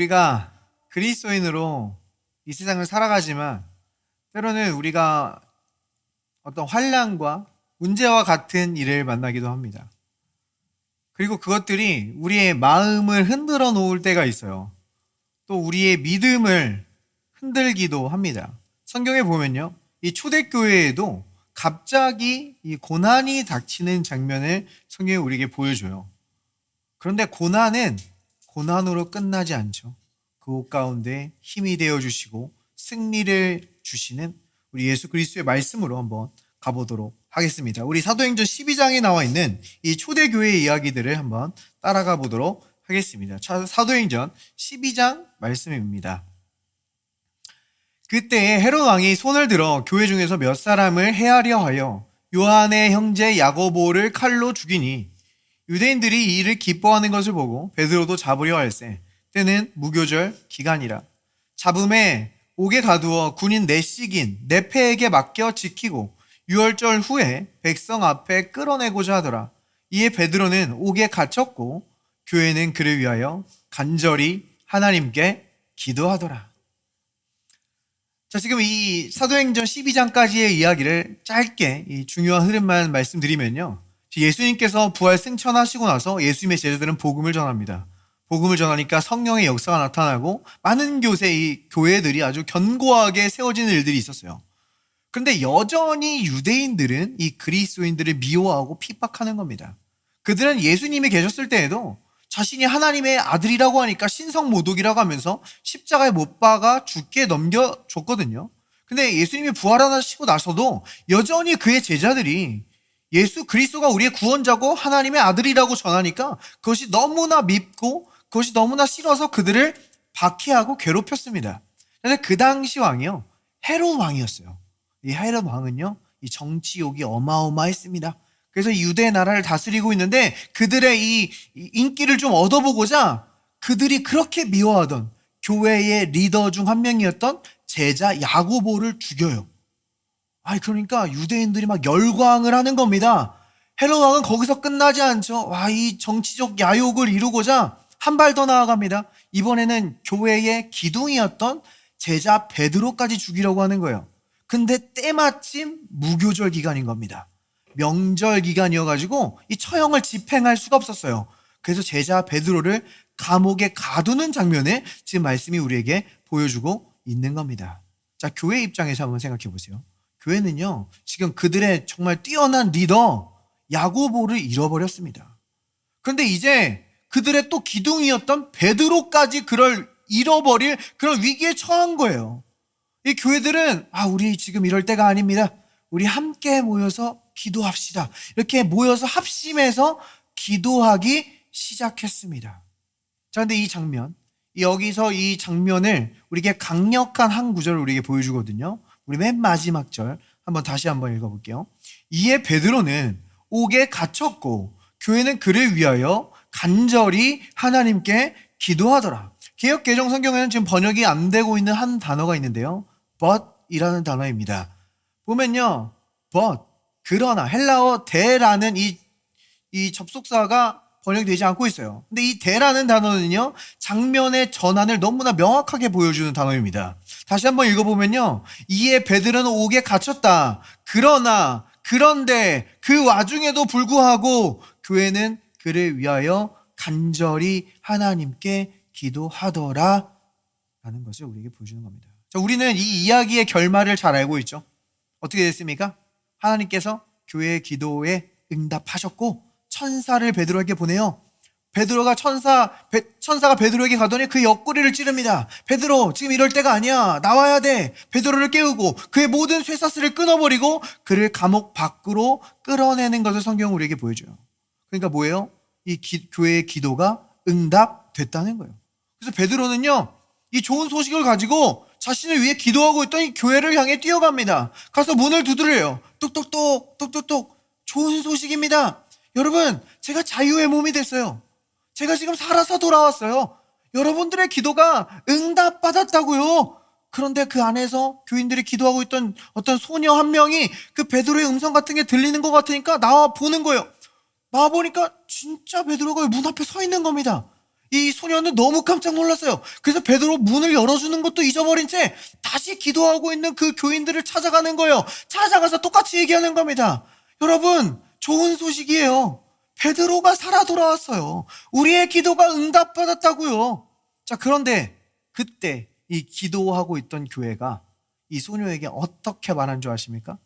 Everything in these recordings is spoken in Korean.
우리가 그리스도인으로 이 세상을 살아가지만 때로는 우리가 어떤 환난과 문제와 같은 일을 만나기도 합니다. 그리고 그것들이 우리의 마음을 흔들어 놓을 때가 있어요. 또 우리의 믿음을 흔들기도 합니다. 성경에 보면요, 이 초대교회에도 갑자기 이 고난이 닥치는 장면을 성경이 우리에게 보여줘요. 그런데 고난은 고난으로 끝나지 않죠. 그 가운데 힘이 되어 주시고 승리를 주시는 우리 예수 그리스도의 말씀으로 한번 가보도록 하겠습니다. 우리 사도행전 12장에 나와 있는 이 초대교회의 이야기들을 한번 따라가 보도록 하겠습니다. 사도행전 12장 말씀입니다. 그때 헤롯 왕이 손을 들어 교회 중에서 몇 사람을 해하려 하여 요한의 형제 야고보를 칼로 죽이니 유대인들이 이 일을 기뻐하는 것을 보고 베드로도 잡으려 할세. 때는 무교절 기간이라. 잡음에 옥에 가두어 군인 내식인 내패에게 맡겨 지키고 유월절 후에 백성 앞에 끌어내고자 하더라. 이에 베드로는 옥에 갇혔고 교회는 그를 위하여 간절히 하나님께 기도하더라. 자, 지금 이 사도행전 12장까지의 이야기를 짧게 이 중요한 흐름만 말씀드리면요, 예수님께서 부활 승천하시고 나서 예수님의 제자들은 복음을 전합니다. 복음을 전하니까 성령의 역사가 나타나고 많은 교회들이 아주 견고하게 세워지는 일들이 있었어요. 그런데 여전히 유대인들은 이 그리스도인들을 미워하고 핍박하는 겁니다. 그들은 예수님이 계셨을 때에도 자신이 하나님의 아들이라고 하니까 신성모독이라고 하면서 십자가에 못 박아 죽게 넘겨줬거든요. 근데 예수님이 부활하시고 나서도 여전히 그의 제자들이 예수 그리스도가 우리의 구원자고 하나님의 아들이라고 전하니까 그것이 너무나 밉고 그것이 너무나 싫어서 그들을 박해하고 괴롭혔습니다. 그런데 그 당시 왕이요, 헤롯 왕이었어요. 이 헤롯 왕은요, 이 정치욕이 어마어마했습니다. 그래서 유대 나라를 다스리고 있는데 그들의 이 인기를 좀 얻어보고자 그들이 그렇게 미워하던 교회의 리더 중 한 명이었던 제자 야고보를 죽여요. 그러니까 유대인들이 막 열광을 하는 겁니다. 헤롯 왕은 거기서 끝나지 않죠. 이 정치적 야욕을 이루고자 한 발 더 나아갑니다. 이번에는 교회의 기둥이었던 제자 베드로까지 죽이려고 하는 거예요. 근데 때마침 무교절 기간인 겁니다. 명절 기간이어가지고 이 처형을 집행할 수가 없었어요. 그래서 제자 베드로를 감옥에 가두는 장면을 지금 말씀이 우리에게 보여주고 있는 겁니다. 자, 교회 입장에서 한번 생각해 보세요. 교회는요, 지금 그들의 정말 뛰어난 리더 야고보를 잃어버렸습니다. 그런데 이제 그들의 또 기둥이었던 베드로까지 그를 잃어버릴 그런 위기에 처한 거예요. 이 교회들은 우리 지금 이럴 때가 아닙니다. 우리 함께 모여서 기도합시다. 이렇게 모여서 합심해서 기도하기 시작했습니다. 자, 근데 이 장면, 여기서 이 장면을 우리에게 강력한 한 구절을 우리에게 보여주거든요. 우리 맨 마지막 절 다시 한번 읽어볼게요. 이에 베드로는 옥에 갇혔고 교회는 그를 위하여 간절히 하나님께 기도하더라. 개역 개정 성경에는 지금 번역이 안 되고 있는 한 단어가 있는데요, but 이라는 단어입니다. 보면요, but, 그러나, 헬라어 대라는 이 접속사가 번역되지 않고 있어요. 근데 이 대라는 단어는요, 장면의 전환을 너무나 명확하게 보여주는 단어입니다. 다시 한번 읽어보면요, 이에 베드로는 옥에 갇혔다. 그러나, 그런데, 그 와중에도 불구하고 교회는 그를 위하여 간절히 하나님께 기도하더라 라는 것을 우리에게 보여주는 겁니다. 자, 우리는 이 이야기의 결말을 잘 알고 있죠. 어떻게 됐습니까? 하나님께서 교회의 기도에 응답하셨고 천사를 베드로에게 보내요. 베드로가 천사가 베드로에게 가더니 그 옆구리를 찌릅니다. 베드로, 지금 이럴 때가 아니야. 나와야 돼. 베드로를 깨우고 그의 모든 쇠사슬을 끊어버리고 그를 감옥 밖으로 끌어내는 것을 성경은 우리에게 보여줘요. 그러니까 뭐예요? 이 교회의 기도가 응답됐다는 거예요. 그래서 베드로는요, 이 좋은 소식을 가지고 자신을 위해 기도하고 있던 이 교회를 향해 뛰어갑니다. 가서 문을 두드려요. 똑똑똑, 똑똑똑. 좋은 소식입니다. 여러분, 제가 자유의 몸이 됐어요. 제가 지금 살아서 돌아왔어요. 여러분들의 기도가 응답받았다고요. 그런데 그 안에서 교인들이 기도하고 있던 어떤 소녀 한 명이 그 베드로의 음성 같은 게 들리는 것 같으니까 나와 보는 거예요. 나와 보니까 진짜 베드로가 문 앞에 서 있는 겁니다. 이 소녀는 너무 깜짝 놀랐어요. 그래서 베드로 문을 열어주는 것도 잊어버린 채 다시 기도하고 있는 그 교인들을 찾아가는 거예요. 찾아가서 똑같이 얘기하는 겁니다. 여러분, 좋은 소식이에요. 베드로가 살아 돌아왔어요. 우리의 기도가 응답받았다고요. 자, 그런데 그때 이 기도하고 있던 교회가 이 소녀에게 어떻게 말한 줄 아십니까?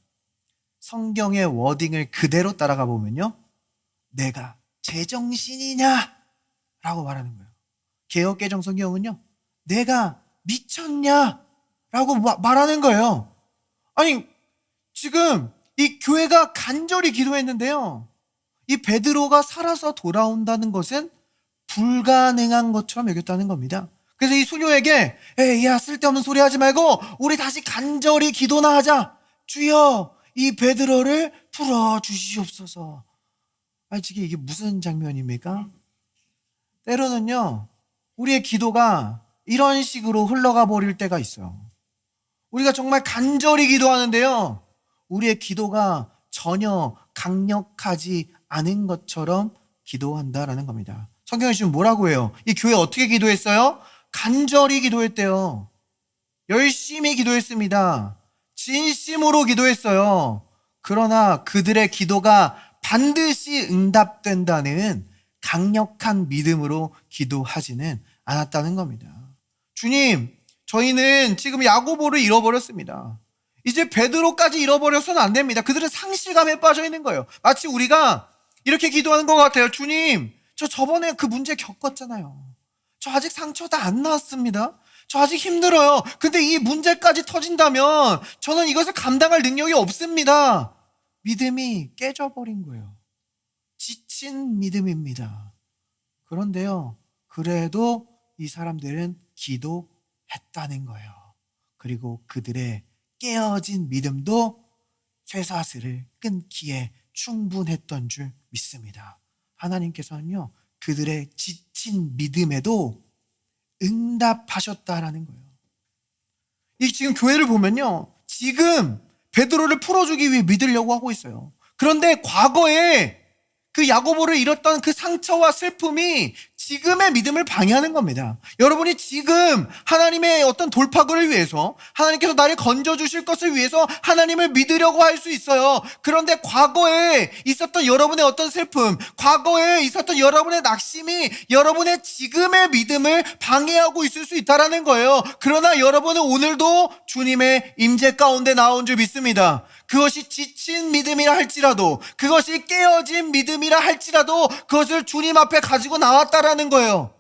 성경의 워딩을 그대로 따라가 보면요, 내가 제정신이냐? 라고 말하는 거예요. 개역개정 성경은요, 내가 미쳤냐? 라고 말하는 거예요. 아니, 지금 이 교회가 간절히 기도했는데요, 이 베드로가 살아서 돌아온다는 것은 불가능한 것처럼 여겼다는 겁니다. 그래서 이 소녀에게, 에이, 야, 쓸데없는 소리 하지 말고 우리 다시 간절히 기도나 하자. 주여, 이 베드로를 풀어주시옵소서. 아니, 지금 이게 무슨 장면입니까? 때로는요, 우리의 기도가 이런 식으로 흘러가 버릴 때가 있어요. 우리가 정말 간절히 기도하는데요, 우리의 기도가 전혀 강력하지 않은 것처럼 기도한다라는 겁니다. 성경에 지금 뭐라고 해요? 이 교회 어떻게 기도했어요? 간절히 기도했대요. 열심히 기도했습니다. 진심으로 기도했어요. 그러나 그들의 기도가 반드시 응답된다는 강력한 믿음으로 기도하지는 않았다는 겁니다. 주님, 저희는 지금 야고보를 잃어버렸습니다. 이제 베드로까지 잃어버려서는 안 됩니다. 그들은 상실감에 빠져 있는 거예요. 마치 우리가 이렇게 기도하는 것 같아요. 주님, 저 저번에 그 문제 겪었잖아요. 저 아직 상처 다 안 나왔습니다. 저 아직 힘들어요. 근데 이 문제까지 터진다면 저는 이것을 감당할 능력이 없습니다. 믿음이 깨져버린 거예요. 지친 믿음입니다. 그런데요, 그래도 이 사람들은 기도했다는 거예요. 그리고 그들의 깨어진 믿음도 쇠사슬을 끊기에 충분했던 줄 믿습니다. 하나님께서는요, 그들의 지친 믿음에도 응답하셨다라는 거예요. 이 지금 교회를 보면요, 지금 베드로를 풀어주기 위해 믿으려고 하고 있어요. 그런데 과거에 그 야고보를 잃었던 그 상처와 슬픔이 지금의 믿음을 방해하는 겁니다. 여러분이 지금 하나님의 어떤 돌파구를 위해서, 하나님께서 나를 건져주실 것을 위해서 하나님을 믿으려고 할 수 있어요. 그런데 과거에 있었던 여러분의 어떤 슬픔, 과거에 있었던 여러분의 낙심이 여러분의 지금의 믿음을 방해하고 있을 수 있다는 거예요. 그러나 여러분은 오늘도 주님의 임재 가운데 나온 줄 믿습니다. 그것이 지친 믿음이라 할지라도, 그것이 깨어진 믿음이라 할지라도 그것을 주님 앞에 가지고 나왔다라는 거예요.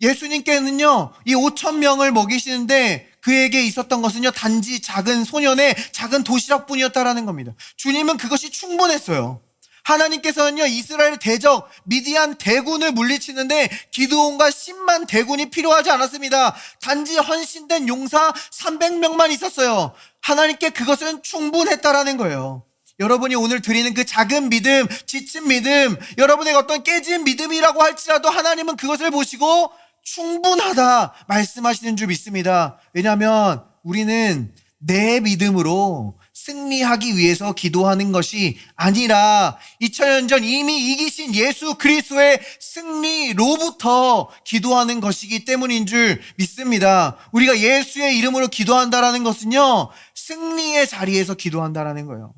예수님께는요, 이 5,000명을 먹이시는데 그에게 있었던 것은요, 단지 작은 소년의 작은 도시락뿐이었다라는 겁니다. 주님은 그것이 충분했어요. 하나님께서는요, 이스라엘 대적 미디안 대군을 물리치는데 기드온과 10만 대군이 필요하지 않았습니다. 단지 헌신된 용사 300명만 있었어요. 하나님께 그것은 충분했다라는 거예요. 여러분이 오늘 드리는 그 작은 믿음, 지친 믿음, 여러분의 어떤 깨진 믿음이라고 할지라도 하나님은 그것을 보시고 충분하다 말씀하시는 줄 믿습니다. 왜냐하면 우리는 내 믿음으로 승리하기 위해서 기도하는 것이 아니라 2000년 전 이미 이기신 예수 그리스도의 승리로부터 기도하는 것이기 때문인 줄 믿습니다. 우리가 예수의 이름으로 기도한다라는 것은요, 승리의 자리에서 기도한다라는 거예요.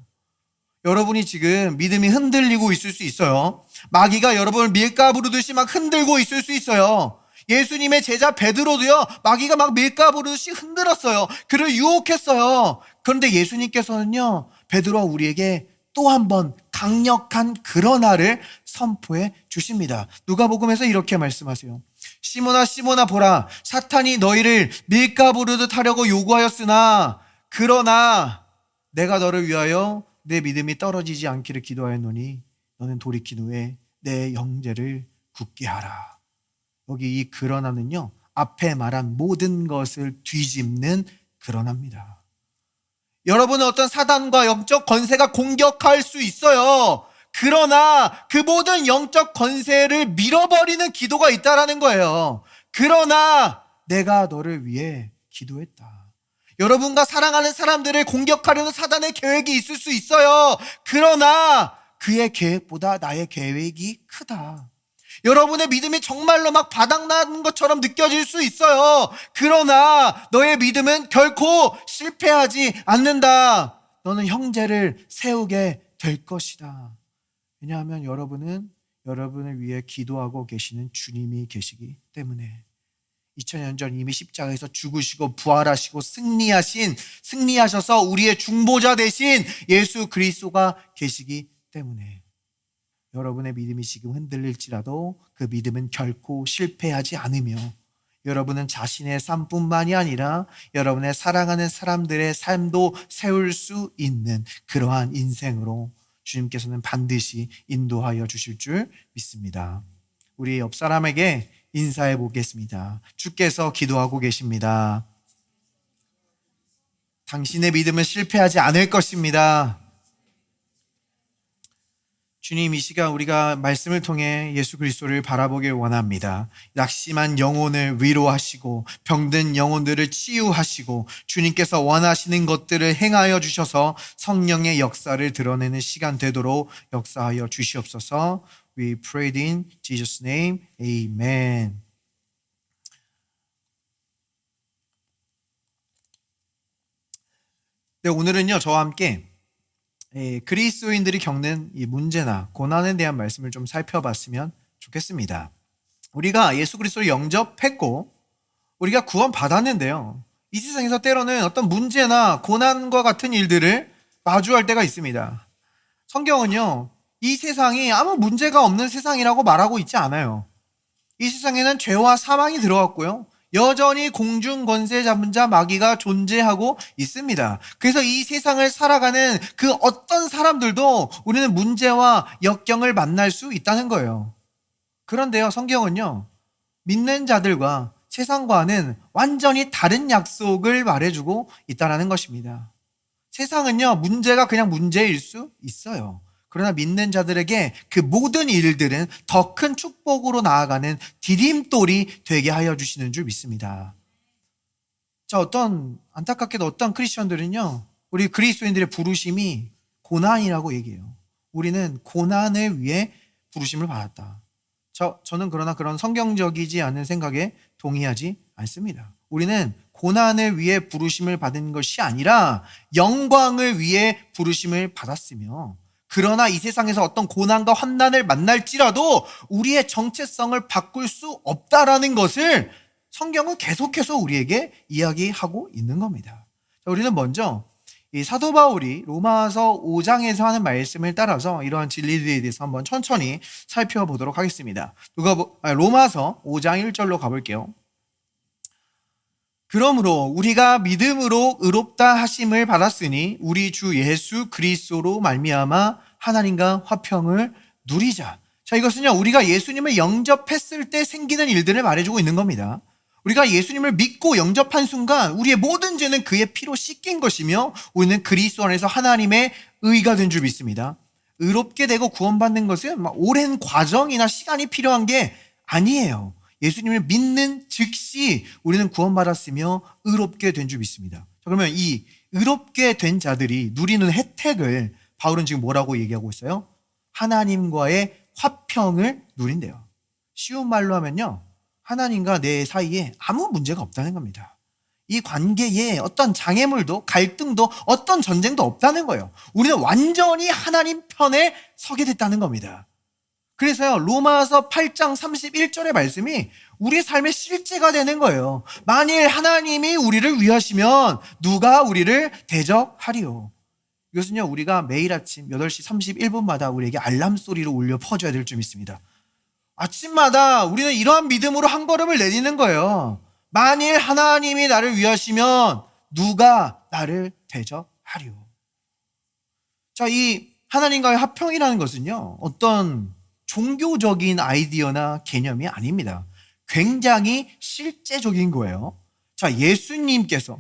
여러분이 지금 믿음이 흔들리고 있을 수 있어요. 마귀가 여러분을 밀가 부르듯이 막 흔들고 있을 수 있어요. 예수님의 제자 베드로도요, 마귀가 막 밀가 부르듯이 흔들었어요. 그를 유혹했어요. 그런데 예수님께서는요, 베드로와 우리에게 또 한 번 강력한 그러나를 선포해 주십니다. 누가복음에서 이렇게 말씀하세요. 시몬아 시몬아 보라, 사탄이 너희를 밀가 부르듯 하려고 요구하였으나 그러나 내가 너를 위하여 내 믿음이 떨어지지 않기를 기도하였노니 너는 돌이킨 후에 내 형제를 굳게 하라. 여기 이 그러나는요, 앞에 말한 모든 것을 뒤집는 그러나입니다. 여러분은 어떤 사단과 영적 권세가 공격할 수 있어요. 그러나 그 모든 영적 권세를 밀어버리는 기도가 있다라는 거예요. 그러나 내가 너를 위해 기도했다. 여러분과 사랑하는 사람들을 공격하려는 사단의 계획이 있을 수 있어요. 그러나 그의 계획보다 나의 계획이 크다. 여러분의 믿음이 정말로 막 바닥난 것처럼 느껴질 수 있어요. 그러나 너의 믿음은 결코 실패하지 않는다. 너는 형제를 세우게 될 것이다. 왜냐하면 여러분은 여러분을 위해 기도하고 계시는 주님이 계시기 때문에. 2000년 전 이미 십자가에서 죽으시고 부활하시고 승리하셔서 우리의 중보자 되신 예수 그리스도가 계시기 때문에 여러분의 믿음이 지금 흔들릴지라도 그 믿음은 결코 실패하지 않으며 여러분은 자신의 삶뿐만이 아니라 여러분의 사랑하는 사람들의 삶도 세울 수 있는 그러한 인생으로 주님께서는 반드시 인도하여 주실 줄 믿습니다. 우리 옆 사람에게 인사해 보겠습니다. 주께서 기도하고 계십니다. 당신의 믿음은 실패하지 않을 것입니다. 주님, 이 시간 우리가 말씀을 통해 예수 그리스도를 바라보길 원합니다. 낙심한 영혼을 위로하시고 병든 영혼들을 치유하시고 주님께서 원하시는 것들을 행하여 주셔서 성령의 역사를 드러내는 시간 되도록 역사하여 주시옵소서. We prayed in Jesus' name. Amen. 네, 오늘은요 저와 함께 그리스도인들이 겪는 이 문제나 고난에 대한 말씀을 좀 살펴봤으면 좋겠습니다. 우리가 예수 그리스도를 영접했고 우리가 구원 받았는데요. 이 세상에서 때로는 어떤 문제나 고난과 같은 일들을 마주할 때가 있습니다. 성경은요, 이 세상이 아무 문제가 없는 세상이라고 말하고 있지 않아요. 이 세상에는 죄와 사망이 들어왔고요. 여전히 공중 권세 잡은 자 마귀가 존재하고 있습니다. 그래서 이 세상을 살아가는 그 어떤 사람들도 우리는 문제와 역경을 만날 수 있다는 거예요. 그런데요, 성경은요, 믿는 자들과 세상과는 완전히 다른 약속을 말해주고 있다는 것입니다. 세상은요, 문제가 그냥 문제일 수 있어요. 그러나 믿는 자들에게 그 모든 일들은 더 큰 축복으로 나아가는 디딤돌이 되게 하여 주시는 줄 믿습니다. 자, 안타깝게도 어떤 크리스천들은요, 우리 그리스도인들의 부르심이 고난이라고 얘기해요. 우리는 고난을 위해 부르심을 받았다. 저는 그러나 그런 성경적이지 않은 생각에 동의하지 않습니다. 우리는 고난을 위해 부르심을 받은 것이 아니라 영광을 위해 부르심을 받았으며, 그러나 이 세상에서 어떤 고난과 환난을 만날지라도 우리의 정체성을 바꿀 수 없다라는 것을 성경은 계속해서 우리에게 이야기하고 있는 겁니다. 자, 우리는 먼저 이 사도 바울이 로마서 5장에서 하는 말씀을 따라서 이러한 진리들에 대해서 한번 천천히 살펴보도록 하겠습니다. 로마서 5장 1절로 가볼게요. 그러므로 우리가 믿음으로 의롭다 하심을 받았으니 우리 주 예수 그리스도로 말미암아 하나님과 화평을 누리자. 자, 이것은요, 우리가 예수님을 영접했을 때 생기는 일들을 말해주고 있는 겁니다. 우리가 예수님을 믿고 영접한 순간 우리의 모든 죄는 그의 피로 씻긴 것이며 우리는 그리스도 안에서 하나님의 의가 된 줄 믿습니다. 의롭게 되고 구원받는 것은 오랜 과정이나 시간이 필요한 게 아니에요. 예수님을 믿는 즉시 우리는 구원받았으며 의롭게 된 줄 믿습니다. 자, 그러면 이 의롭게 된 자들이 누리는 혜택을 바울은 지금 뭐라고 얘기하고 있어요? 하나님과의 화평을 누린대요. 쉬운 말로 하면요, 하나님과 내 사이에 아무 문제가 없다는 겁니다. 이 관계에 어떤 장애물도 갈등도 어떤 전쟁도 없다는 거예요. 우리는 완전히 하나님 편에 서게 됐다는 겁니다. 그래서요, 로마서 8장 31절의 말씀이 우리의 삶의 실제가 되는 거예요. 만일 하나님이 우리를 위하시면 누가 우리를 대적하리요. 이것은요, 우리가 매일 아침 8시 31분마다 우리에게 알람 소리로 울려 퍼져야 될 줄 믿습니다. 아침마다 우리는 이러한 믿음으로 한 걸음을 내딛는 거예요. 만일 하나님이 나를 위하시면 누가 나를 대적하리요. 자, 이 하나님과의 화평이라는 것은요, 어떤 종교적인 아이디어나 개념이 아닙니다. 굉장히 실제적인 거예요. 자, 예수님께서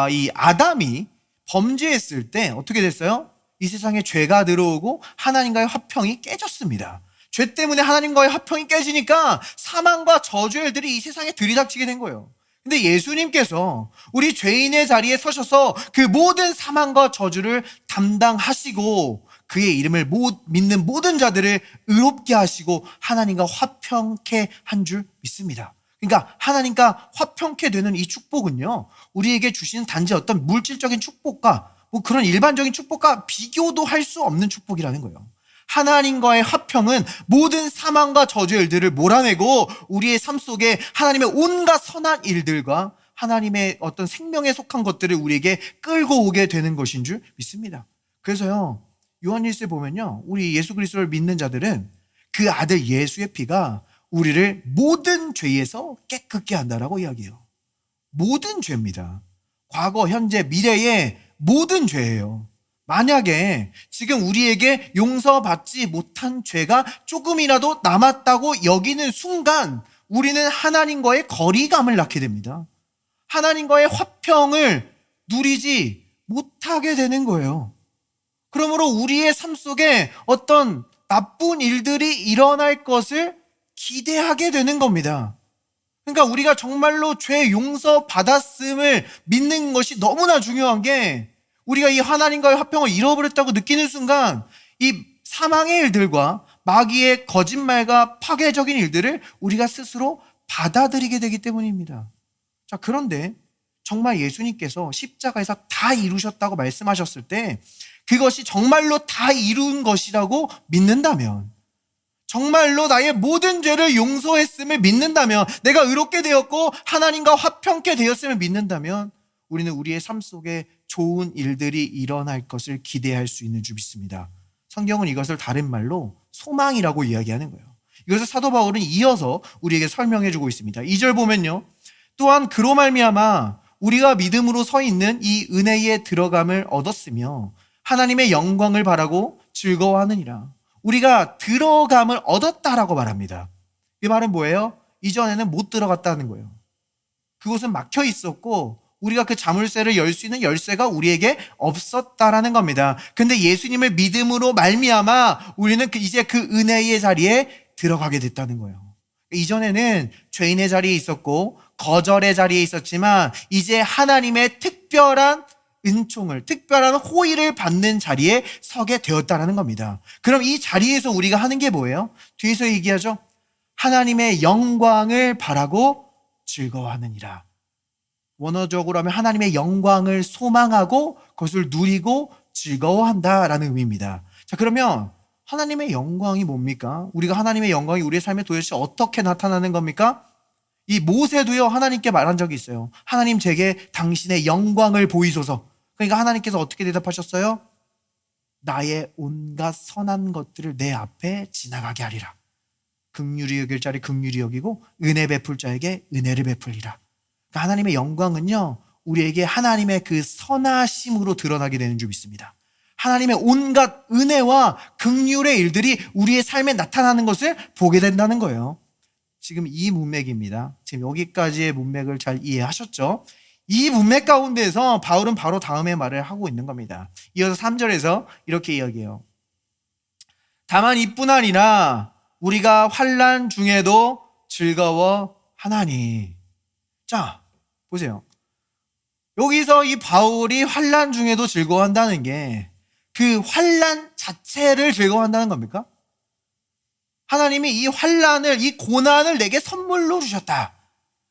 이 아담이 범죄했을 때 어떻게 됐어요? 이 세상에 죄가 들어오고 하나님과의 화평이 깨졌습니다. 죄 때문에 하나님과의 화평이 깨지니까 사망과 저주의 일들이 이 세상에 들이닥치게 된 거예요. 근데 예수님께서 우리 죄인의 자리에 서셔서 그 모든 사망과 저주를 담당하시고 그의 이름을 믿는 모든 자들을 의롭게 하시고 하나님과 화평케 한 줄 믿습니다. 그러니까 하나님과 화평케 되는 이 축복은요, 우리에게 주시는 단지 어떤 물질적인 축복과 뭐 그런 일반적인 축복과 비교도 할 수 없는 축복이라는 거예요. 하나님과의 화평은 모든 사망과 저주의 일들을 몰아내고 우리의 삶 속에 하나님의 온갖 선한 일들과 하나님의 어떤 생명에 속한 것들을 우리에게 끌고 오게 되는 것인 줄 믿습니다. 그래서요, 요한일서에 보면요, 우리 예수 그리스도를 믿는 자들은 그 아들 예수의 피가 우리를 모든 죄에서 깨끗게 한다라고 이야기해요. 모든 죄입니다. 과거, 현재, 미래의 모든 죄예요. 만약에 지금 우리에게 용서받지 못한 죄가 조금이라도 남았다고 여기는 순간 우리는 하나님과의 거리감을 낳게 됩니다. 하나님과의 화평을 누리지 못하게 되는 거예요. 그러므로 우리의 삶 속에 어떤 나쁜 일들이 일어날 것을 기대하게 되는 겁니다. 그러니까 우리가 정말로 죄 용서 받았음을 믿는 것이 너무나 중요한 게, 우리가 이 하나님과의 화평을 잃어버렸다고 느끼는 순간 이 사망의 일들과 마귀의 거짓말과 파괴적인 일들을 우리가 스스로 받아들이게 되기 때문입니다. 자, 그런데 정말 예수님께서 십자가에서 다 이루셨다고 말씀하셨을 때 그것이 정말로 다 이룬 것이라고 믿는다면, 정말로 나의 모든 죄를 용서했음을 믿는다면, 내가 의롭게 되었고 하나님과 화평케 되었음을 믿는다면 우리는 우리의 삶 속에 좋은 일들이 일어날 것을 기대할 수 있는 줄 믿습니다. 성경은 이것을 다른 말로 소망이라고 이야기하는 거예요. 이것을 사도 바울은 이어서 우리에게 설명해 주고 있습니다. 2절 보면요, 또한 그로 말미암아 우리가 믿음으로 서 있는 이 은혜에 들어감을 얻었으며 하나님의 영광을 바라고 즐거워하느니라. 우리가 들어감을 얻었다라고 말합니다. 이 말은 뭐예요? 이전에는 못 들어갔다는 거예요. 그곳은 막혀 있었고 우리가 그 자물쇠를 열 수 있는 열쇠가 우리에게 없었다라는 겁니다. 근데 예수님을 믿음으로 말미암아 우리는 이제 그 은혜의 자리에 들어가게 됐다는 거예요. 이전에는 죄인의 자리에 있었고 거절의 자리에 있었지만 이제 하나님의 특별한 은총을, 특별한 호의를 받는 자리에 서게 되었다는 겁니다. 그럼 이 자리에서 우리가 하는 게 뭐예요? 뒤에서 얘기하죠. 하나님의 영광을 바라고 즐거워하느니라. 원어적으로 하면 하나님의 영광을 소망하고 그것을 누리고 즐거워한다라는 의미입니다. 자, 그러면 하나님의 영광이 뭡니까? 우리가 하나님의 영광이 우리의 삶에 도대체 어떻게 나타나는 겁니까? 이 모세도요, 하나님께 말한 적이 있어요. 하나님, 제게 당신의 영광을 보이소서. 그러니까 하나님께서 어떻게 대답하셨어요? 나의 온갖 선한 것들을 내 앞에 지나가게 하리라. 긍휼히 여길 자리 긍휼히 여기고 은혜 베풀 자에게 은혜를 베풀리라. 그러니까 하나님의 영광은요, 우리에게 하나님의 그 선하심으로 드러나게 되는 줄 믿습니다. 하나님의 온갖 은혜와 긍휼의 일들이 우리의 삶에 나타나는 것을 보게 된다는 거예요. 지금 이 문맥입니다. 지금 여기까지의 문맥을 잘 이해하셨죠? 이 문맥 가운데서 바울은 바로 다음의 말을 하고 있는 겁니다. 이어서 3절에서 이렇게 이야기해요. 다만 이뿐 아니라 우리가 환난 중에도 즐거워하나니. 자, 보세요. 여기서 이 바울이 환난 중에도 즐거워한다는 게 그 환난 자체를 즐거워한다는 겁니까? 하나님이 이 환난을, 이 고난을 내게 선물로 주셨다.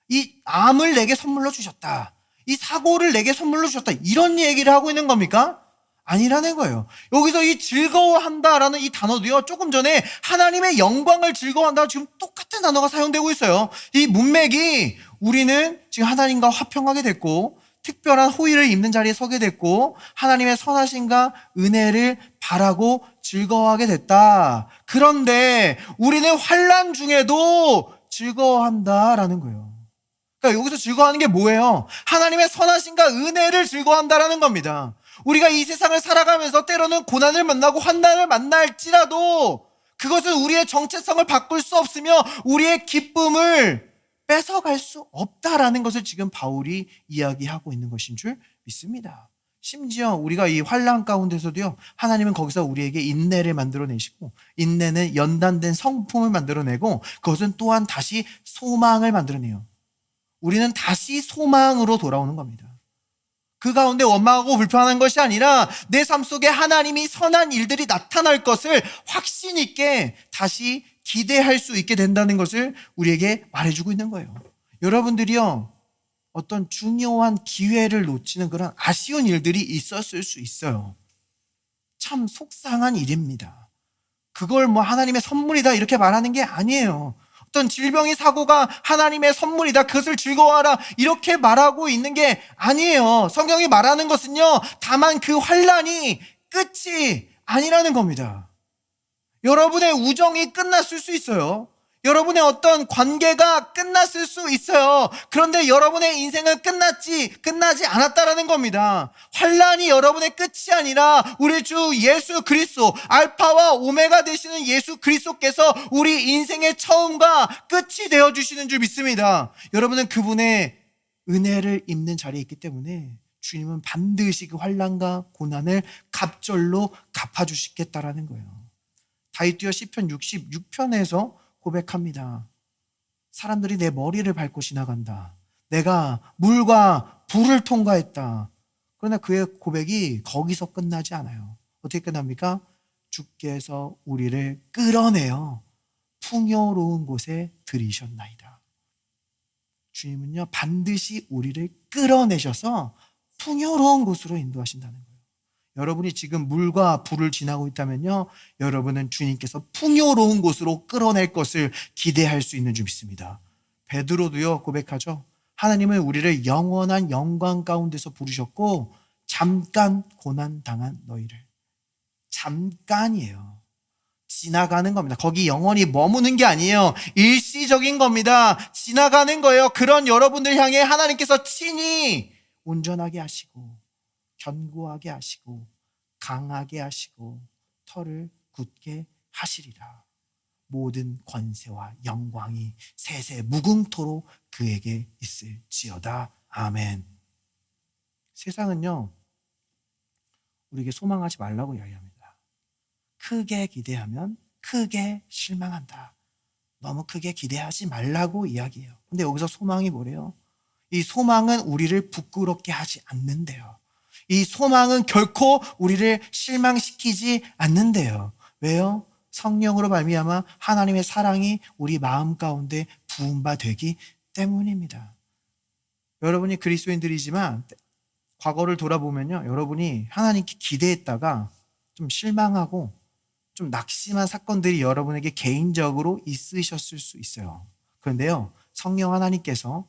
이 암을 내게 선물로 주셨다. 이 사고를 내게 선물로 주셨다. 이런 얘기를 하고 있는 겁니까? 아니라는 거예요. 여기서 이 즐거워한다라는 이 단어도요, 조금 전에 하나님의 영광을 즐거워한다, 지금 똑같은 단어가 사용되고 있어요. 이 문맥이 우리는 지금 하나님과 화평하게 됐고 특별한 호의를 입는 자리에 서게 됐고 하나님의 선하심과 은혜를 바라고 즐거워하게 됐다. 그런데 우리는 환난 중에도 즐거워한다라는 거예요. 그러니까 여기서 즐거워하는 게 뭐예요? 하나님의 선하심과 은혜를 즐거워한다라는 겁니다. 우리가 이 세상을 살아가면서 때로는 고난을 만나고 환난을 만날지라도 그것은 우리의 정체성을 바꿀 수 없으며 우리의 기쁨을 뺏어갈 수 없다라는 것을 지금 바울이 이야기하고 있는 것인 줄 믿습니다. 심지어 우리가 이 환난 가운데서도요, 하나님은 거기서 우리에게 인내를 만들어내시고 인내는 연단된 성품을 만들어내고 그것은 또한 다시 소망을 만들어내요. 우리는 다시 소망으로 돌아오는 겁니다. 그 가운데 원망하고 불평하는 것이 아니라 내 삶 속에 하나님이 선한 일들이 나타날 것을 확신 있게 다시 기대할 수 있게 된다는 것을 우리에게 말해주고 있는 거예요. 여러분들이요, 어떤 중요한 기회를 놓치는 그런 아쉬운 일들이 있었을 수 있어요. 참 속상한 일입니다. 그걸 뭐 하나님의 선물이다 이렇게 말하는 게 아니에요. 어떤 질병이 사고가 하나님의 선물이다, 그것을 즐거워하라 이렇게 말하고 있는 게 아니에요. 성경이 말하는 것은요, 다만 그 환난이 끝이 아니라는 겁니다. 여러분의 우정이 끝났을 수 있어요. 여러분의 어떤 관계가 끝났을 수 있어요. 그런데 여러분의 인생은 끝나지 않았다라는 겁니다. 환난이 여러분의 끝이 아니라 우리 주 예수 그리스도, 알파와 오메가 되시는 예수 그리스도께서 우리 인생의 처음과 끝이 되어주시는 줄 믿습니다. 여러분은 그분의 은혜를 입는 자리에 있기 때문에 주님은 반드시 그 환난과 고난을 갑절로 갚아주시겠다라는 거예요. 다윗도요 시편 66편에서 고백합니다. 사람들이 내 머리를 밟고 지나간다. 내가 물과 불을 통과했다. 그러나 그의 고백이 거기서 끝나지 않아요. 어떻게 끝납니까? 주께서 우리를 끌어내어 풍요로운 곳에 들이셨나이다. 주님은요, 반드시 우리를 끌어내셔서 풍요로운 곳으로 인도하신다는 거예요. 여러분이 지금 물과 불을 지나고 있다면요, 여러분은 주님께서 풍요로운 곳으로 끌어낼 것을 기대할 수 있는 줄 믿습니다. 베드로도요 고백하죠. 하나님은 우리를 영원한 영광 가운데서 부르셨고 잠깐 고난 당한 너희를. 잠깐이에요. 지나가는 겁니다. 거기 영원히 머무는 게 아니에요. 일시적인 겁니다. 지나가는 거예요. 그런 여러분들 향해 하나님께서 친히 온전하게 하시고 견고하게 하시고 강하게 하시고 털을 굳게 하시리라. 모든 권세와 영광이 세세 무궁토록 그에게 있을지어다. 아멘. 세상은요, 우리에게 소망하지 말라고 이야기합니다. 크게 기대하면 크게 실망한다. 너무 크게 기대하지 말라고 이야기해요. 근데 여기서 소망이 뭐래요? 이 소망은 우리를 부끄럽게 하지 않는데요. 이 소망은 결코 우리를 실망시키지 않는데요. 왜요? 성령으로 말미암아 하나님의 사랑이 우리 마음 가운데 부은 바 되기 때문입니다. 여러분이 그리스도인들이지만 과거를 돌아보면요, 여러분이 하나님께 기대했다가 좀 실망하고 좀 낙심한 사건들이 여러분에게 개인적으로 있으셨을 수 있어요. 그런데요, 성령 하나님께서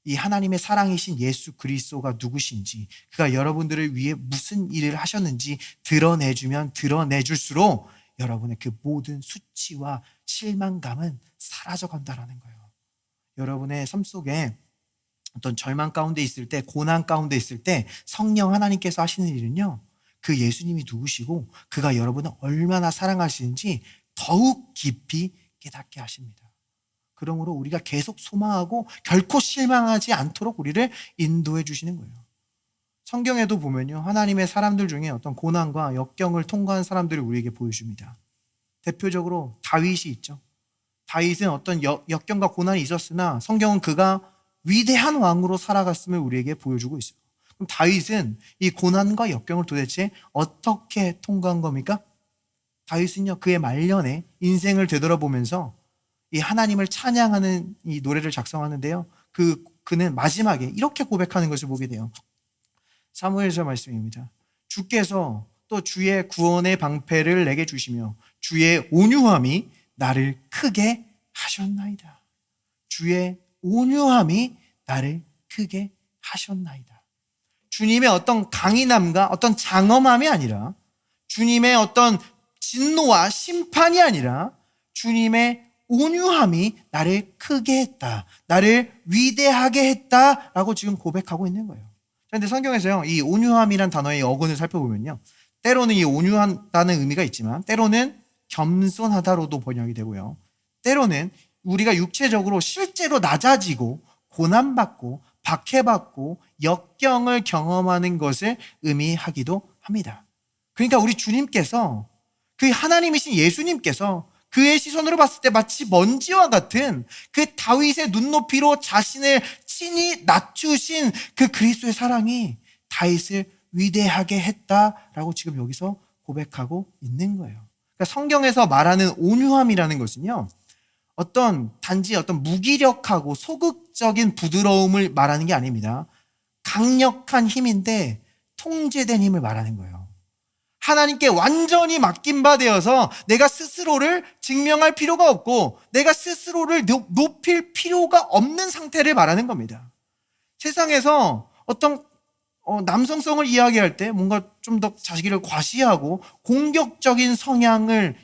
이 하나님의 사랑이신 예수 그리스도가 누구신지, 그가 여러분들을 위해 무슨 일을 하셨는지 드러내주면 드러내줄수록 여러분의 그 모든 수치와 실망감은 사라져간다라는 거예요. 여러분의 삶 속에 어떤 절망 가운데 있을 때, 고난 가운데 있을 때 성령 하나님께서 하시는 일은요, 그 예수님이 누구시고 그가 여러분을 얼마나 사랑하시는지 더욱 깊이 깨닫게 하십니다. 그러므로 우리가 계속 소망하고 결코 실망하지 않도록 우리를 인도해 주시는 거예요. 성경에도 보면요, 하나님의 사람들 중에 어떤 고난과 역경을 통과한 사람들을 우리에게 보여줍니다. 대표적으로 다윗이 있죠. 다윗은 어떤 역경과 고난이 있었으나 성경은 그가 위대한 왕으로 살아갔음을 우리에게 보여주고 있어요. 그럼 다윗은 이 고난과 역경을 도대체 어떻게 통과한 겁니까? 다윗은요, 그의 말년에 인생을 되돌아보면서 이 하나님을 찬양하는 이 노래를 작성하는데요, 그는 마지막에 이렇게 고백하는 것을 보게 돼요. 사무엘서 말씀입니다. 주께서 또 주의 구원의 방패를 내게 주시며 주의 온유함이 나를 크게 하셨나이다. 주의 온유함이 나를 크게 하셨나이다. 주님의 어떤 강인함과 어떤 장엄함이 아니라, 주님의 어떤 진노와 심판이 아니라 주님의 온유함이 나를 크게 했다, 나를 위대하게 했다라고 지금 고백하고 있는 거예요. 그런데 성경에서요, 이 온유함이란 단어의 어근을 살펴보면요, 때로는 이 온유하다는 의미가 있지만 때로는 겸손하다로도 번역이 되고요, 때로는 우리가 육체적으로 실제로 낮아지고 고난받고 박해받고 역경을 경험하는 것을 의미하기도 합니다. 그러니까 우리 주님께서, 그 하나님이신 예수님께서 그의 시선으로 봤을 때 마치 먼지와 같은 그 다윗의 눈높이로 자신을 친히 낮추신 그 그리스도의 사랑이 다윗을 위대하게 했다라고 지금 여기서 고백하고 있는 거예요. 그러니까 성경에서 말하는 온유함이라는 것은요, 단지 어떤 무기력하고 소극적인 부드러움을 말하는 게 아닙니다. 강력한 힘인데 통제된 힘을 말하는 거예요. 하나님께 완전히 맡긴 바 되어서 내가 스스로를 증명할 필요가 없고 내가 스스로를 높일 필요가 없는 상태를 말하는 겁니다. 세상에서 남성성을 이야기할 때 뭔가 좀 더 자기를 과시하고 공격적인 성향을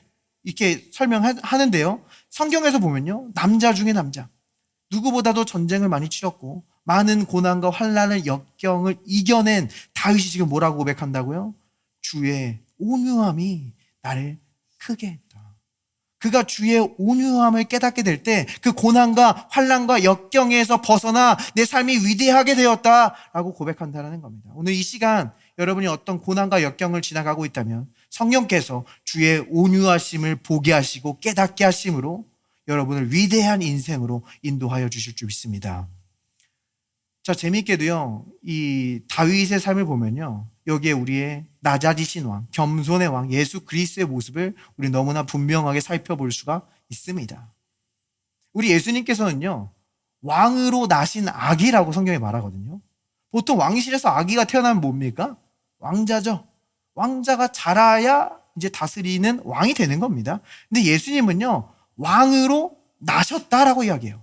이렇게 설명하는데요. 성경에서 보면요, 남자 중에 남자, 누구보다도 전쟁을 많이 치렀고 많은 고난과 환난을 역경을 이겨낸 다윗이 지금 뭐라고 고백한다고요? 주의 온유함이 나를 크게 했다. 그가 주의 온유함을 깨닫게 될 때 그 고난과 환난과 역경에서 벗어나 내 삶이 위대하게 되었다라고 고백한다는 겁니다. 오늘 이 시간 여러분이 어떤 고난과 역경을 지나가고 있다면 성령께서 주의 온유하심을 보게 하시고 깨닫게 하심으로 여러분을 위대한 인생으로 인도하여 주실 줄 믿습니다. 자, 재미있게도요, 이 다윗의 삶을 보면요, 여기에 우리의 낮아지신 왕, 겸손의 왕, 예수 그리스도의 모습을 우리 너무나 분명하게 살펴볼 수가 있습니다. 우리 예수님께서는요, 왕으로 나신 아기라고 성경에 말하거든요. 보통 왕실에서 아기가 태어나면 뭡니까? 왕자죠. 왕자가 자라야 이제 다스리는 왕이 되는 겁니다. 근데 예수님은요, 왕으로 나셨다라고 이야기해요.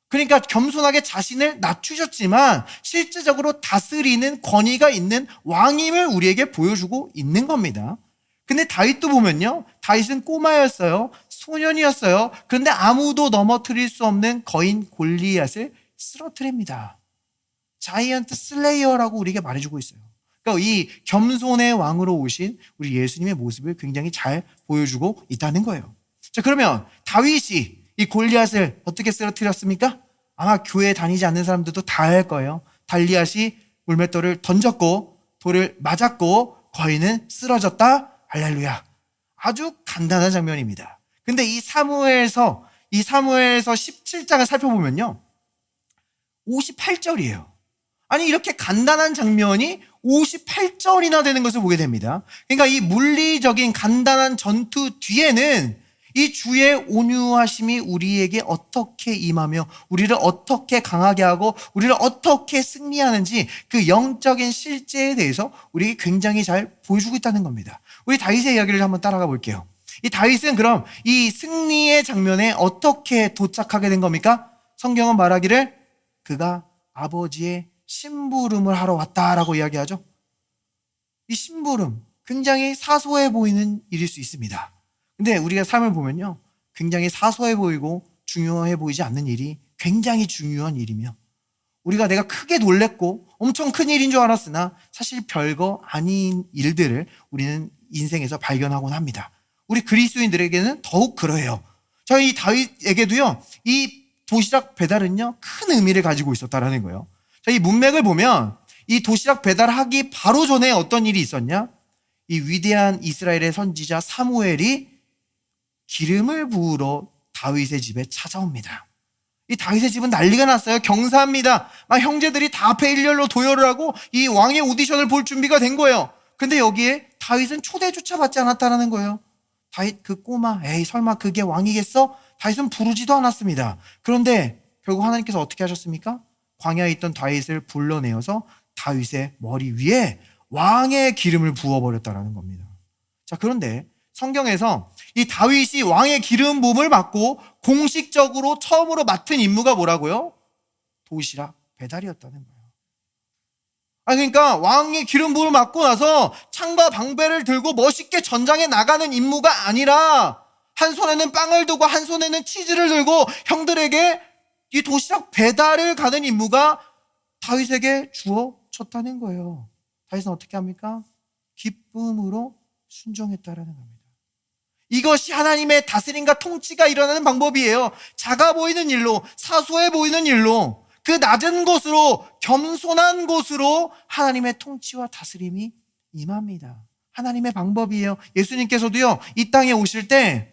그러니까 겸손하게 자신을 낮추셨지만 실질적으로 다스리는 권위가 있는 왕임을 우리에게 보여주고 있는 겁니다. 근데 다윗도 보면요, 다윗은 꼬마였어요. 소년이었어요. 그런데 아무도 넘어뜨릴 수 없는 거인 골리앗을 쓰러뜨립니다. 자이언트 슬레이어라고 우리에게 말해주고 있어요. 그러니까 이 겸손의 왕으로 오신 우리 예수님의 모습을 굉장히 잘 보여주고 있다는 거예요. 자, 그러면 다윗이 이 골리앗을 어떻게 쓰러뜨렸습니까? 아마 교회 다니지 않는 사람들도 다 알 거예요. 달리앗이 물맷돌을 던졌고 돌을 맞았고 거인은 쓰러졌다. 할렐루야. 아주 간단한 장면입니다. 근데 이 사무엘서 17장을 살펴보면요, 58절이에요. 아니, 이렇게 간단한 장면이 58절이나 되는 것을 보게 됩니다. 그러니까 이 물리적인 간단한 전투 뒤에는 이 주의 온유하심이 우리에게 어떻게 임하며 우리를 어떻게 강하게 하고 우리를 어떻게 승리하는지 그 영적인 실제에 대해서 우리에게 굉장히 잘 보여주고 있다는 겁니다. 우리 다윗의 이야기를 한번 따라가 볼게요. 이 다윗은 그럼 이 승리의 장면에 어떻게 도착하게 된 겁니까? 성경은 말하기를 그가 아버지의 심부름을 하러 왔다라고 이야기하죠. 이 심부름, 굉장히 사소해 보이는 일일 수 있습니다. 근데 우리가 삶을 보면요, 굉장히 사소해 보이고 중요해 보이지 않는 일이 굉장히 중요한 일이며, 우리가 내가 크게 놀랬고 엄청 큰 일인 줄 알았으나 사실 별거 아닌 일들을 우리는 인생에서 발견하곤 합니다. 우리 그리스도인들에게는 더욱 그러해요. 이 다윗에게도요, 이 도시락 배달은요, 큰 의미를 가지고 있었다라는 거예요. 이 문맥을 보면 이 도시락 배달하기 바로 전에 어떤 일이 있었냐? 이 위대한 이스라엘의 선지자 사무엘이 기름을 부으러 다윗의 집에 찾아옵니다. 이 다윗의 집은 난리가 났어요. 경사합니다. 막 형제들이 다 앞에 일렬로 도열을 하고 이 왕의 오디션을 볼 준비가 된 거예요. 근데 여기에 다윗은 초대조차 받지 않았다는 거예요. 다윗 그 꼬마, 에이 설마 그게 왕이겠어? 다윗은 부르지도 않았습니다. 그런데 결국 하나님께서 어떻게 하셨습니까? 광야에 있던 다윗을 불러내어서 다윗의 머리 위에 왕의 기름을 부어버렸다는 겁니다. 자, 그런데 성경에서 이 다윗이 왕의 기름 부음을 맡고 공식적으로 처음으로 맡은 임무가 뭐라고요? 도시락 배달이었다는 거예요. 그러니까 왕의 기름 부음을 맡고 나서 창과 방배를 들고 멋있게 전장에 나가는 임무가 아니라 한 손에는 빵을 두고 한 손에는 치즈를 들고 형들에게 이 도시락 배달을 가는 임무가 다윗에게 주어졌다는 거예요. 다윗은 어떻게 합니까? 기쁨으로 순종했다라는 겁니다. 이것이 하나님의 다스림과 통치가 일어나는 방법이에요. 작아 보이는 일로, 사소해 보이는 일로, 그 낮은 곳으로, 겸손한 곳으로 하나님의 통치와 다스림이 임합니다. 하나님의 방법이에요. 예수님께서도요, 이 땅에 오실 때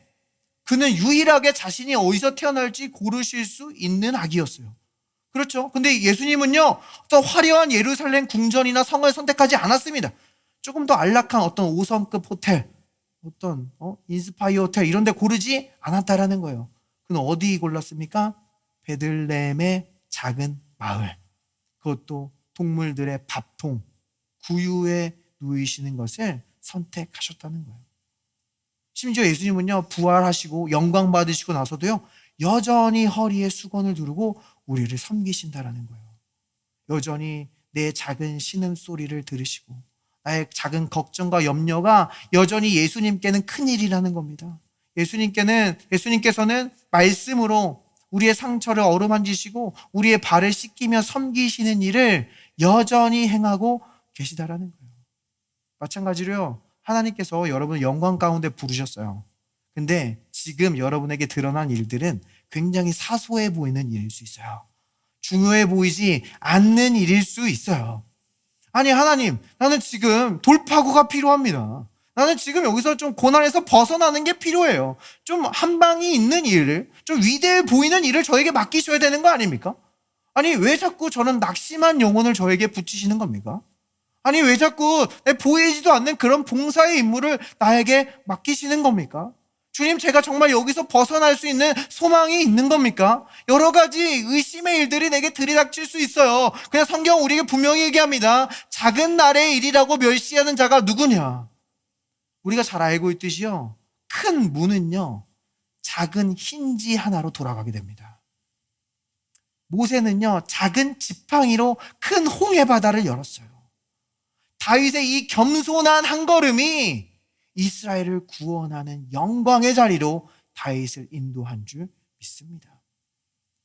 그는 유일하게 자신이 어디서 태어날지 고르실 수 있는 아기였어요. 그렇죠. 근데 예수님은요, 어떤 화려한 예루살렘 궁전이나 성을 선택하지 않았습니다. 조금 더 안락한 어떤 5성급 호텔, 어떤 인스파이어 호텔 이런 데 고르지 않았다라는 거예요. 그는 어디 골랐습니까? 베들레헴의 작은 마을. 그것도 동물들의 밥통, 구유에 누이시는 것을 선택하셨다는 거예요. 심지어 예수님은요, 부활하시고 영광 받으시고 나서도요, 여전히 허리에 수건을 두르고 우리를 섬기신다라는 거예요. 여전히 내 작은 신음소리를 들으시고 나의 작은 걱정과 염려가 여전히 예수님께는 큰일이라는 겁니다. 예수님께서는 말씀으로 우리의 상처를 어루만지시고 우리의 발을 씻기며 섬기시는 일을 여전히 행하고 계시다라는 거예요. 마찬가지로요, 하나님께서 여러분을 영광 가운데 부르셨어요. 근데 지금 여러분에게 드러난 일들은 굉장히 사소해 보이는 일일 수 있어요. 중요해 보이지 않는 일일 수 있어요. 아니, 하나님, 나는 지금 돌파구가 필요합니다. 나는 지금 여기서 좀 고난에서 벗어나는 게 필요해요. 좀 한방이 있는 일을, 좀 위대해 보이는 일을 저에게 맡기셔야 되는 거 아닙니까? 아니, 왜 자꾸 저는 낙심한 영혼을 저에게 붙이시는 겁니까? 아니, 왜 자꾸 보이지도 않는 그런 봉사의 임무를 나에게 맡기시는 겁니까? 주님, 제가 정말 여기서 벗어날 수 있는 소망이 있는 겁니까? 여러 가지 의심의 일들이 내게 들이닥칠 수 있어요. 그냥 성경 우리에게 분명히 얘기합니다. 작은 날의 일이라고 멸시하는 자가 누구냐? 우리가 잘 알고 있듯이요, 큰 문은요, 작은 힌지 하나로 돌아가게 됩니다. 모세는요, 작은 지팡이로 큰 홍해 바다를 열었어요. 다윗의 이 겸손한 한 걸음이 이스라엘을 구원하는 영광의 자리로 다윗을 인도한 줄 믿습니다.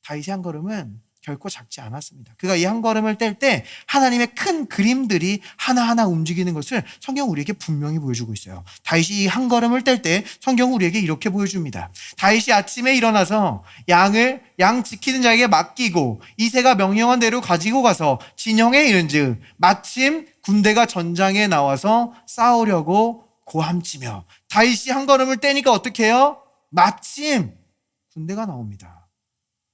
다윗의 한 걸음은 결코 작지 않았습니다. 그가 이 한 걸음을 뗄 때 하나님의 큰 그림들이 하나하나 움직이는 것을 성경 우리에게 분명히 보여주고 있어요. 다윗이 이 한 걸음을 뗄 때 성경 우리에게 이렇게 보여줍니다. 다윗이 아침에 일어나서 양 지키는 자에게 맡기고 이새가 명령한 대로 가지고 가서 진영에 이른즉 마침 군대가 전장에 나와서 싸우려고 고함치며, 다윗이 한 걸음을 떼니까 어떻게 해요? 마침 군대가 나옵니다.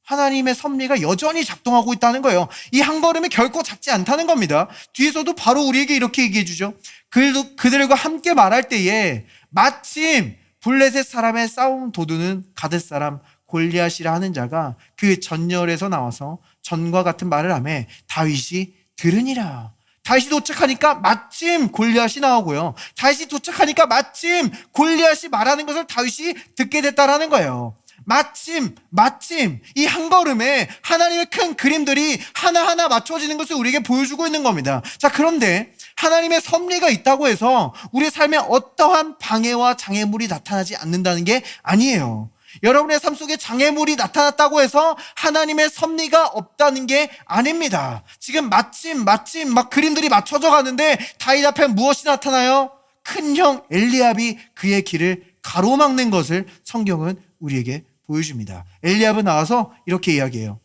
하나님의 섭리가 여전히 작동하고 있다는 거예요. 이 한 걸음이 결코 작지 않다는 겁니다. 뒤에서도 바로 우리에게 이렇게 얘기해 주죠. 그들과 함께 말할 때에 마침 블레셋 사람의 싸움 도두는 가드 사람 골리앗이라 하는 자가 그 전열에서 나와서 전과 같은 말을 하며 다윗이 들으니라. 다윗이 도착하니까 마침 골리앗이 나오고요. 다윗이 도착하니까 마침 골리앗이 말하는 것을 다윗이 듣게 됐다라는 거예요. 마침 이 한 걸음에 하나님의 큰 그림들이 하나하나 맞춰지는 것을 우리에게 보여주고 있는 겁니다. 자, 그런데 하나님의 섭리가 있다고 해서 우리의 삶에 어떠한 방해와 장애물이 나타나지 않는다는 게 아니에요. 여러분의 삶 속에 장애물이 나타났다고 해서 하나님의 섭리가 없다는 게 아닙니다. 지금 마침 막 그림들이 맞춰져 가는데 다윗 앞에 무엇이 나타나요? 큰형 엘리압이 그의 길을 가로막는 것을 성경은 우리에게 보여줍니다. 엘리압은 나와서 이렇게 이야기해요.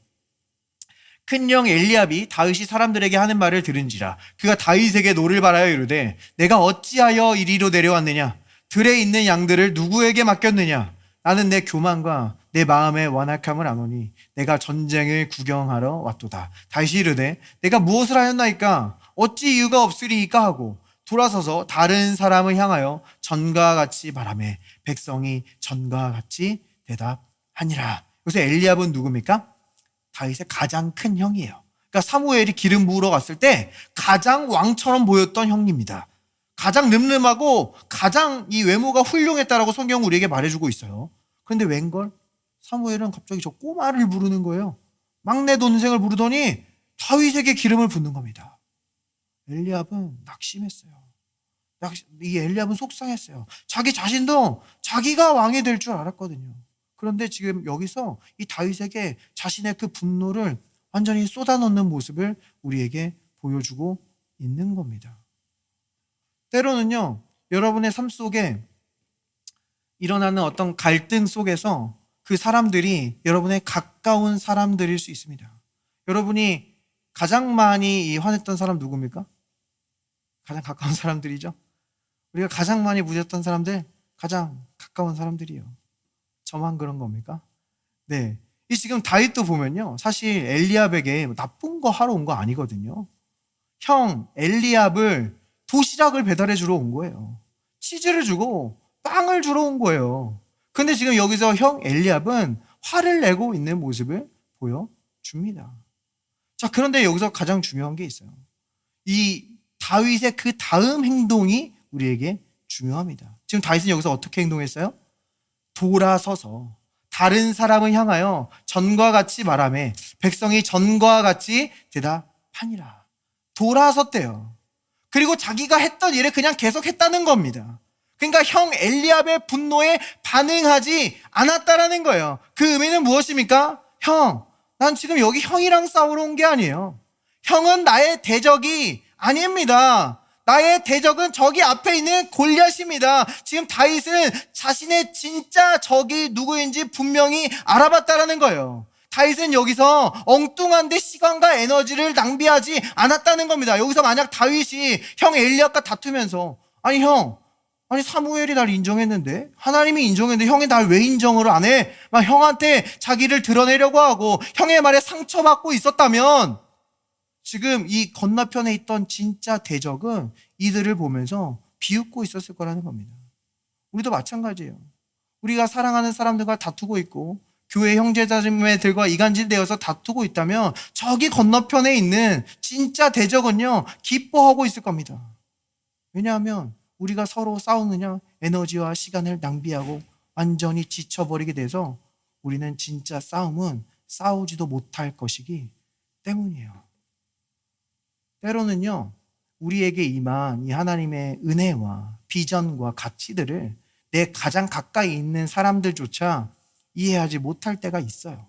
큰형 엘리압이 다윗이 사람들에게 하는 말을 들은지라 그가 다윗에게 노를 바라여 이르되 내가 어찌하여 이리로 내려왔느냐? 들에 있는 양들을 누구에게 맡겼느냐? 나는 내 교만과 내 마음의 완악함을 아노니 내가 전쟁을 구경하러 왔도다. 다윗이 이르되 내가 무엇을 하였나이까? 어찌 이유가 없으리이까 하고 돌아서서 다른 사람을 향하여 전과 같이 말하매 백성이 전과 같이 대답하니라. 그래서 엘리압은 누굽니까? 다윗의 가장 큰 형이에요. 그러니까 사무엘이 기름 부으러 갔을 때 가장 왕처럼 보였던 형입니다. 가장 늠름하고 가장 이 외모가 훌륭했다라고 성경은 우리에게 말해주고 있어요. 그런데 웬걸? 사무엘은 갑자기 저 꼬마를 부르는 거예요. 막내 동생을 부르더니 다윗에게 기름을 붓는 겁니다. 엘리압은 낙심했어요. 이 엘리압은 속상했어요. 자기 자신도 자기가 왕이 될 줄 알았거든요. 그런데 지금 여기서 이 다윗에게 자신의 그 분노를 완전히 쏟아놓는 모습을 우리에게 보여주고 있는 겁니다. 때로는요, 여러분의 삶 속에 일어나는 어떤 갈등 속에서 그 사람들이 여러분의 가까운 사람들일 수 있습니다. 여러분이 가장 많이 화냈던 사람 누굽니까? 가장 가까운 사람들이죠. 우리가 가장 많이 부딪혔던 사람들, 가장 가까운 사람들이요. 저만 그런 겁니까? 네. 이 지금 다윗도 보면요, 사실 엘리압에게 나쁜 거 하러 온 거 아니거든요. 형 엘리압을 도시락을 배달해 주러 온 거예요. 치즈를 주고 빵을 주러 온 거예요. 근데 지금 여기서 형 엘리압은 화를 내고 있는 모습을 보여줍니다. 자, 그런데 여기서 가장 중요한 게 있어요. 이 다윗의 그 다음 행동이 우리에게 중요합니다. 지금 다윗은 여기서 어떻게 행동했어요? 돌아서서 다른 사람을 향하여 전과 같이 말하며 백성이 전과 같이 대답하니라. 돌아섰대요. 그리고 자기가 했던 일을 그냥 계속 했다는 겁니다. 그러니까 형 엘리압의 분노에 반응하지 않았다라는 거예요. 그 의미는 무엇입니까? 형, 난 지금 여기 형이랑 싸우러 온 게 아니에요. 형은 나의 대적이 아닙니다. 나의 대적은 저기 앞에 있는 골리앗입니다. 지금 다윗은 자신의 진짜 적이 누구인지 분명히 알아봤다라는 거예요. 다윗은 여기서 엉뚱한데 시간과 에너지를 낭비하지 않았다는 겁니다. 여기서 만약 다윗이 형 엘리압과 다투면서 아니 사무엘이 날 인정했는데, 하나님이 인정했는데 형이 날 왜 인정을 안 해? 막 형한테 자기를 드러내려고 하고 형의 말에 상처받고 있었다면 지금 이 건너편에 있던 진짜 대적은 이들을 보면서 비웃고 있었을 거라는 겁니다. 우리도 마찬가지예요. 우리가 사랑하는 사람들과 다투고 있고 교회 형제자매들과 이간질되어서 다투고 있다면 저기 건너편에 있는 진짜 대적은요, 기뻐하고 있을 겁니다. 왜냐하면 우리가 서로 싸우느냐 에너지와 시간을 낭비하고 완전히 지쳐버리게 돼서 우리는 진짜 싸움은 싸우지도 못할 것이기 때문이에요. 때로는요, 우리에게 임한 이 하나님의 은혜와 비전과 가치들을 내 가장 가까이 있는 사람들조차 이해하지 못할 때가 있어요.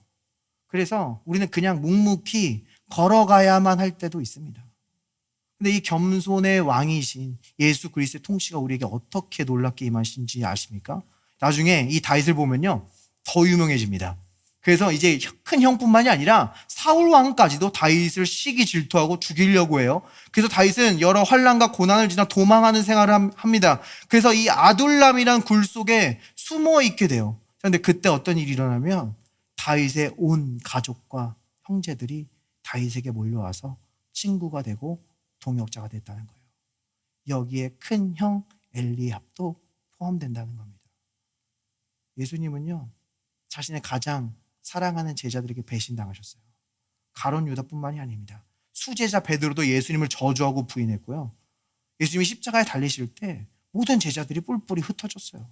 그래서 우리는 그냥 묵묵히 걸어가야만 할 때도 있습니다. 근데 이 겸손의 왕이신 예수 그리스도의 통치가 우리에게 어떻게 놀랍게 임하신지 아십니까? 나중에 이 다윗을 보면요, 더 유명해집니다. 그래서 이제 큰 형뿐만이 아니라 사울 왕까지도 다윗을 시기 질투하고 죽이려고 해요. 그래서 다윗은 여러 환난과 고난을 지나 도망하는 생활을 합니다. 그래서 이 아둘람이란 굴 속에 숨어 있게 돼요. 그런데 그때 어떤 일이 일어나면 다윗의 온 가족과 형제들이 다윗에게 몰려와서 친구가 되고 동역자가 됐다는 거예요. 여기에 큰 형 엘리압도 포함된다는 겁니다. 예수님은요, 자신의 가장 사랑하는 제자들에게 배신당하셨어요. 가룟 유다뿐만이 아닙니다. 수제자 베드로도 예수님을 저주하고 부인했고요. 예수님이 십자가에 달리실 때 모든 제자들이 뿔뿔이 흩어졌어요.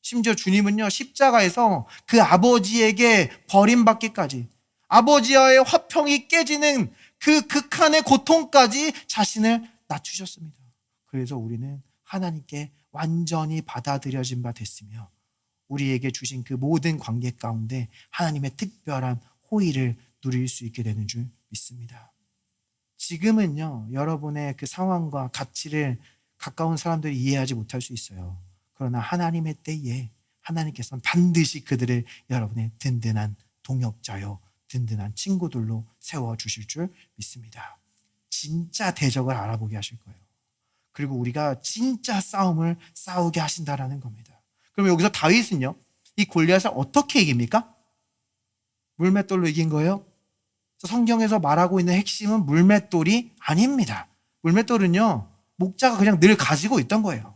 심지어 주님은요, 십자가에서 그 아버지에게 버림받기까지, 아버지와의 화평이 깨지는 그 극한의 고통까지 자신을 낮추셨습니다. 그래서 우리는 하나님께 완전히 받아들여진 바 됐으며 우리에게 주신 그 모든 관계 가운데 하나님의 특별한 호의를 누릴 수 있게 되는 줄 믿습니다. 지금은요, 여러분의 그 상황과 가치를 가까운 사람들이 이해하지 못할 수 있어요. 그러나 하나님의 때에 하나님께서는 반드시 그들을 여러분의 든든한 동역자요, 든든한 친구들로 세워주실 줄 믿습니다. 진짜 대적을 알아보게 하실 거예요. 그리고 우리가 진짜 싸움을 싸우게 하신다라는 겁니다. 그럼 여기서 다윗은요, 이 골리앗을 어떻게 이깁니까? 물맷돌로 이긴 거예요? 성경에서 말하고 있는 핵심은 물맷돌이 아닙니다. 물맷돌은요, 목자가 그냥 늘 가지고 있던 거예요.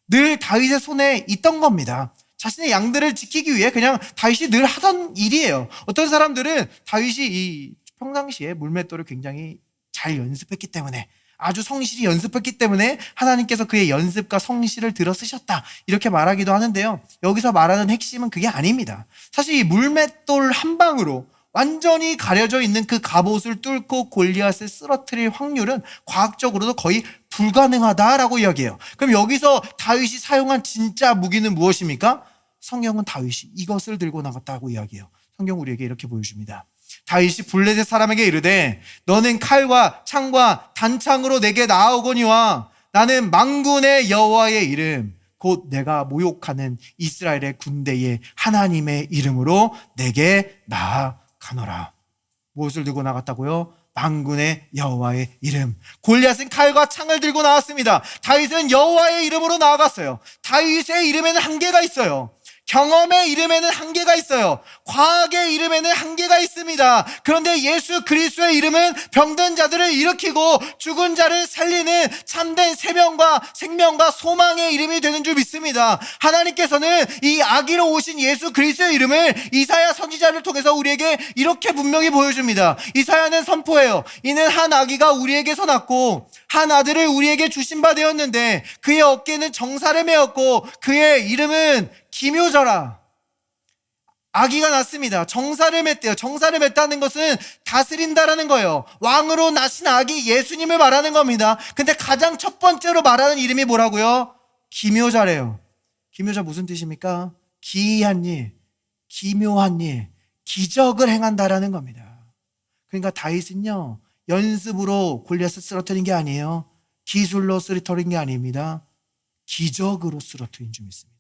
늘 다윗의 손에 있던 겁니다. 자신의 양들을 지키기 위해 그냥 다윗이 늘 하던 일이에요. 어떤 사람들은 다윗이 이 평상시에 물맷돌을 굉장히 잘 연습했기 때문에, 아주 성실히 연습했기 때문에 하나님께서 그의 연습과 성실을 들어 쓰셨다, 이렇게 말하기도 하는데요, 여기서 말하는 핵심은 그게 아닙니다. 사실 이 물맷돌 한 방으로 완전히 가려져 있는 그 갑옷을 뚫고 골리앗을 쓰러뜨릴 확률은 과학적으로도 거의 불가능하다라고 이야기해요. 그럼 여기서 다윗이 사용한 진짜 무기는 무엇입니까? 성경은 다윗이 이것을 들고 나갔다고 이야기해요. 성경 우리에게 이렇게 보여줍니다. 다윗이 블레셋 사람에게 이르되 너는 칼과 창과 단창으로 내게 나아오거니와 나는 만군의 여호와의 이름 곧 내가 모욕하는 이스라엘의 군대의 하나님의 이름으로 내게 나아가노라. 무엇을 들고 나갔다고요? 만군의 여호와의 이름. 골리앗은 칼과 창을 들고 나왔습니다. 다윗은 여호와의 이름으로 나아갔어요. 다윗의 이름에는 한계가 있어요. 경험의 이름에는 한계가 있어요. 과학의 이름에는 한계가 있습니다. 그런데 예수 그리스도의 이름은 병든 자들을 일으키고 죽은 자를 살리는 참된 생명과 소망의 이름이 되는 줄 믿습니다. 하나님께서는 이 아기로 오신 예수 그리스도의 이름을 이사야 선지자를 통해서 우리에게 이렇게 분명히 보여줍니다. 이사야는 선포해요. 이는 한 아기가 우리에게서 낳고 한 아들을 우리에게 주신 바 되었는데 그의 어깨는 정사를 메었고 그의 이름은 기묘자라. 아기가 낳습니다. 정사를 맺대요. 정사를 맺다는 것은 다스린다라는 거예요. 왕으로 나신 아기 예수님을 말하는 겁니다. 근데 가장 첫 번째로 말하는 이름이 뭐라고요? 기묘자래요. 기묘자 무슨 뜻입니까? 기이한 일, 기묘한 일, 기적을 행한다라는 겁니다. 그러니까 다윗은요, 연습으로 골리앗을 쓰러뜨린 게 아니에요. 기술로 쓰러뜨린 게 아닙니다. 기적으로 쓰러뜨린 줄 믿습니다.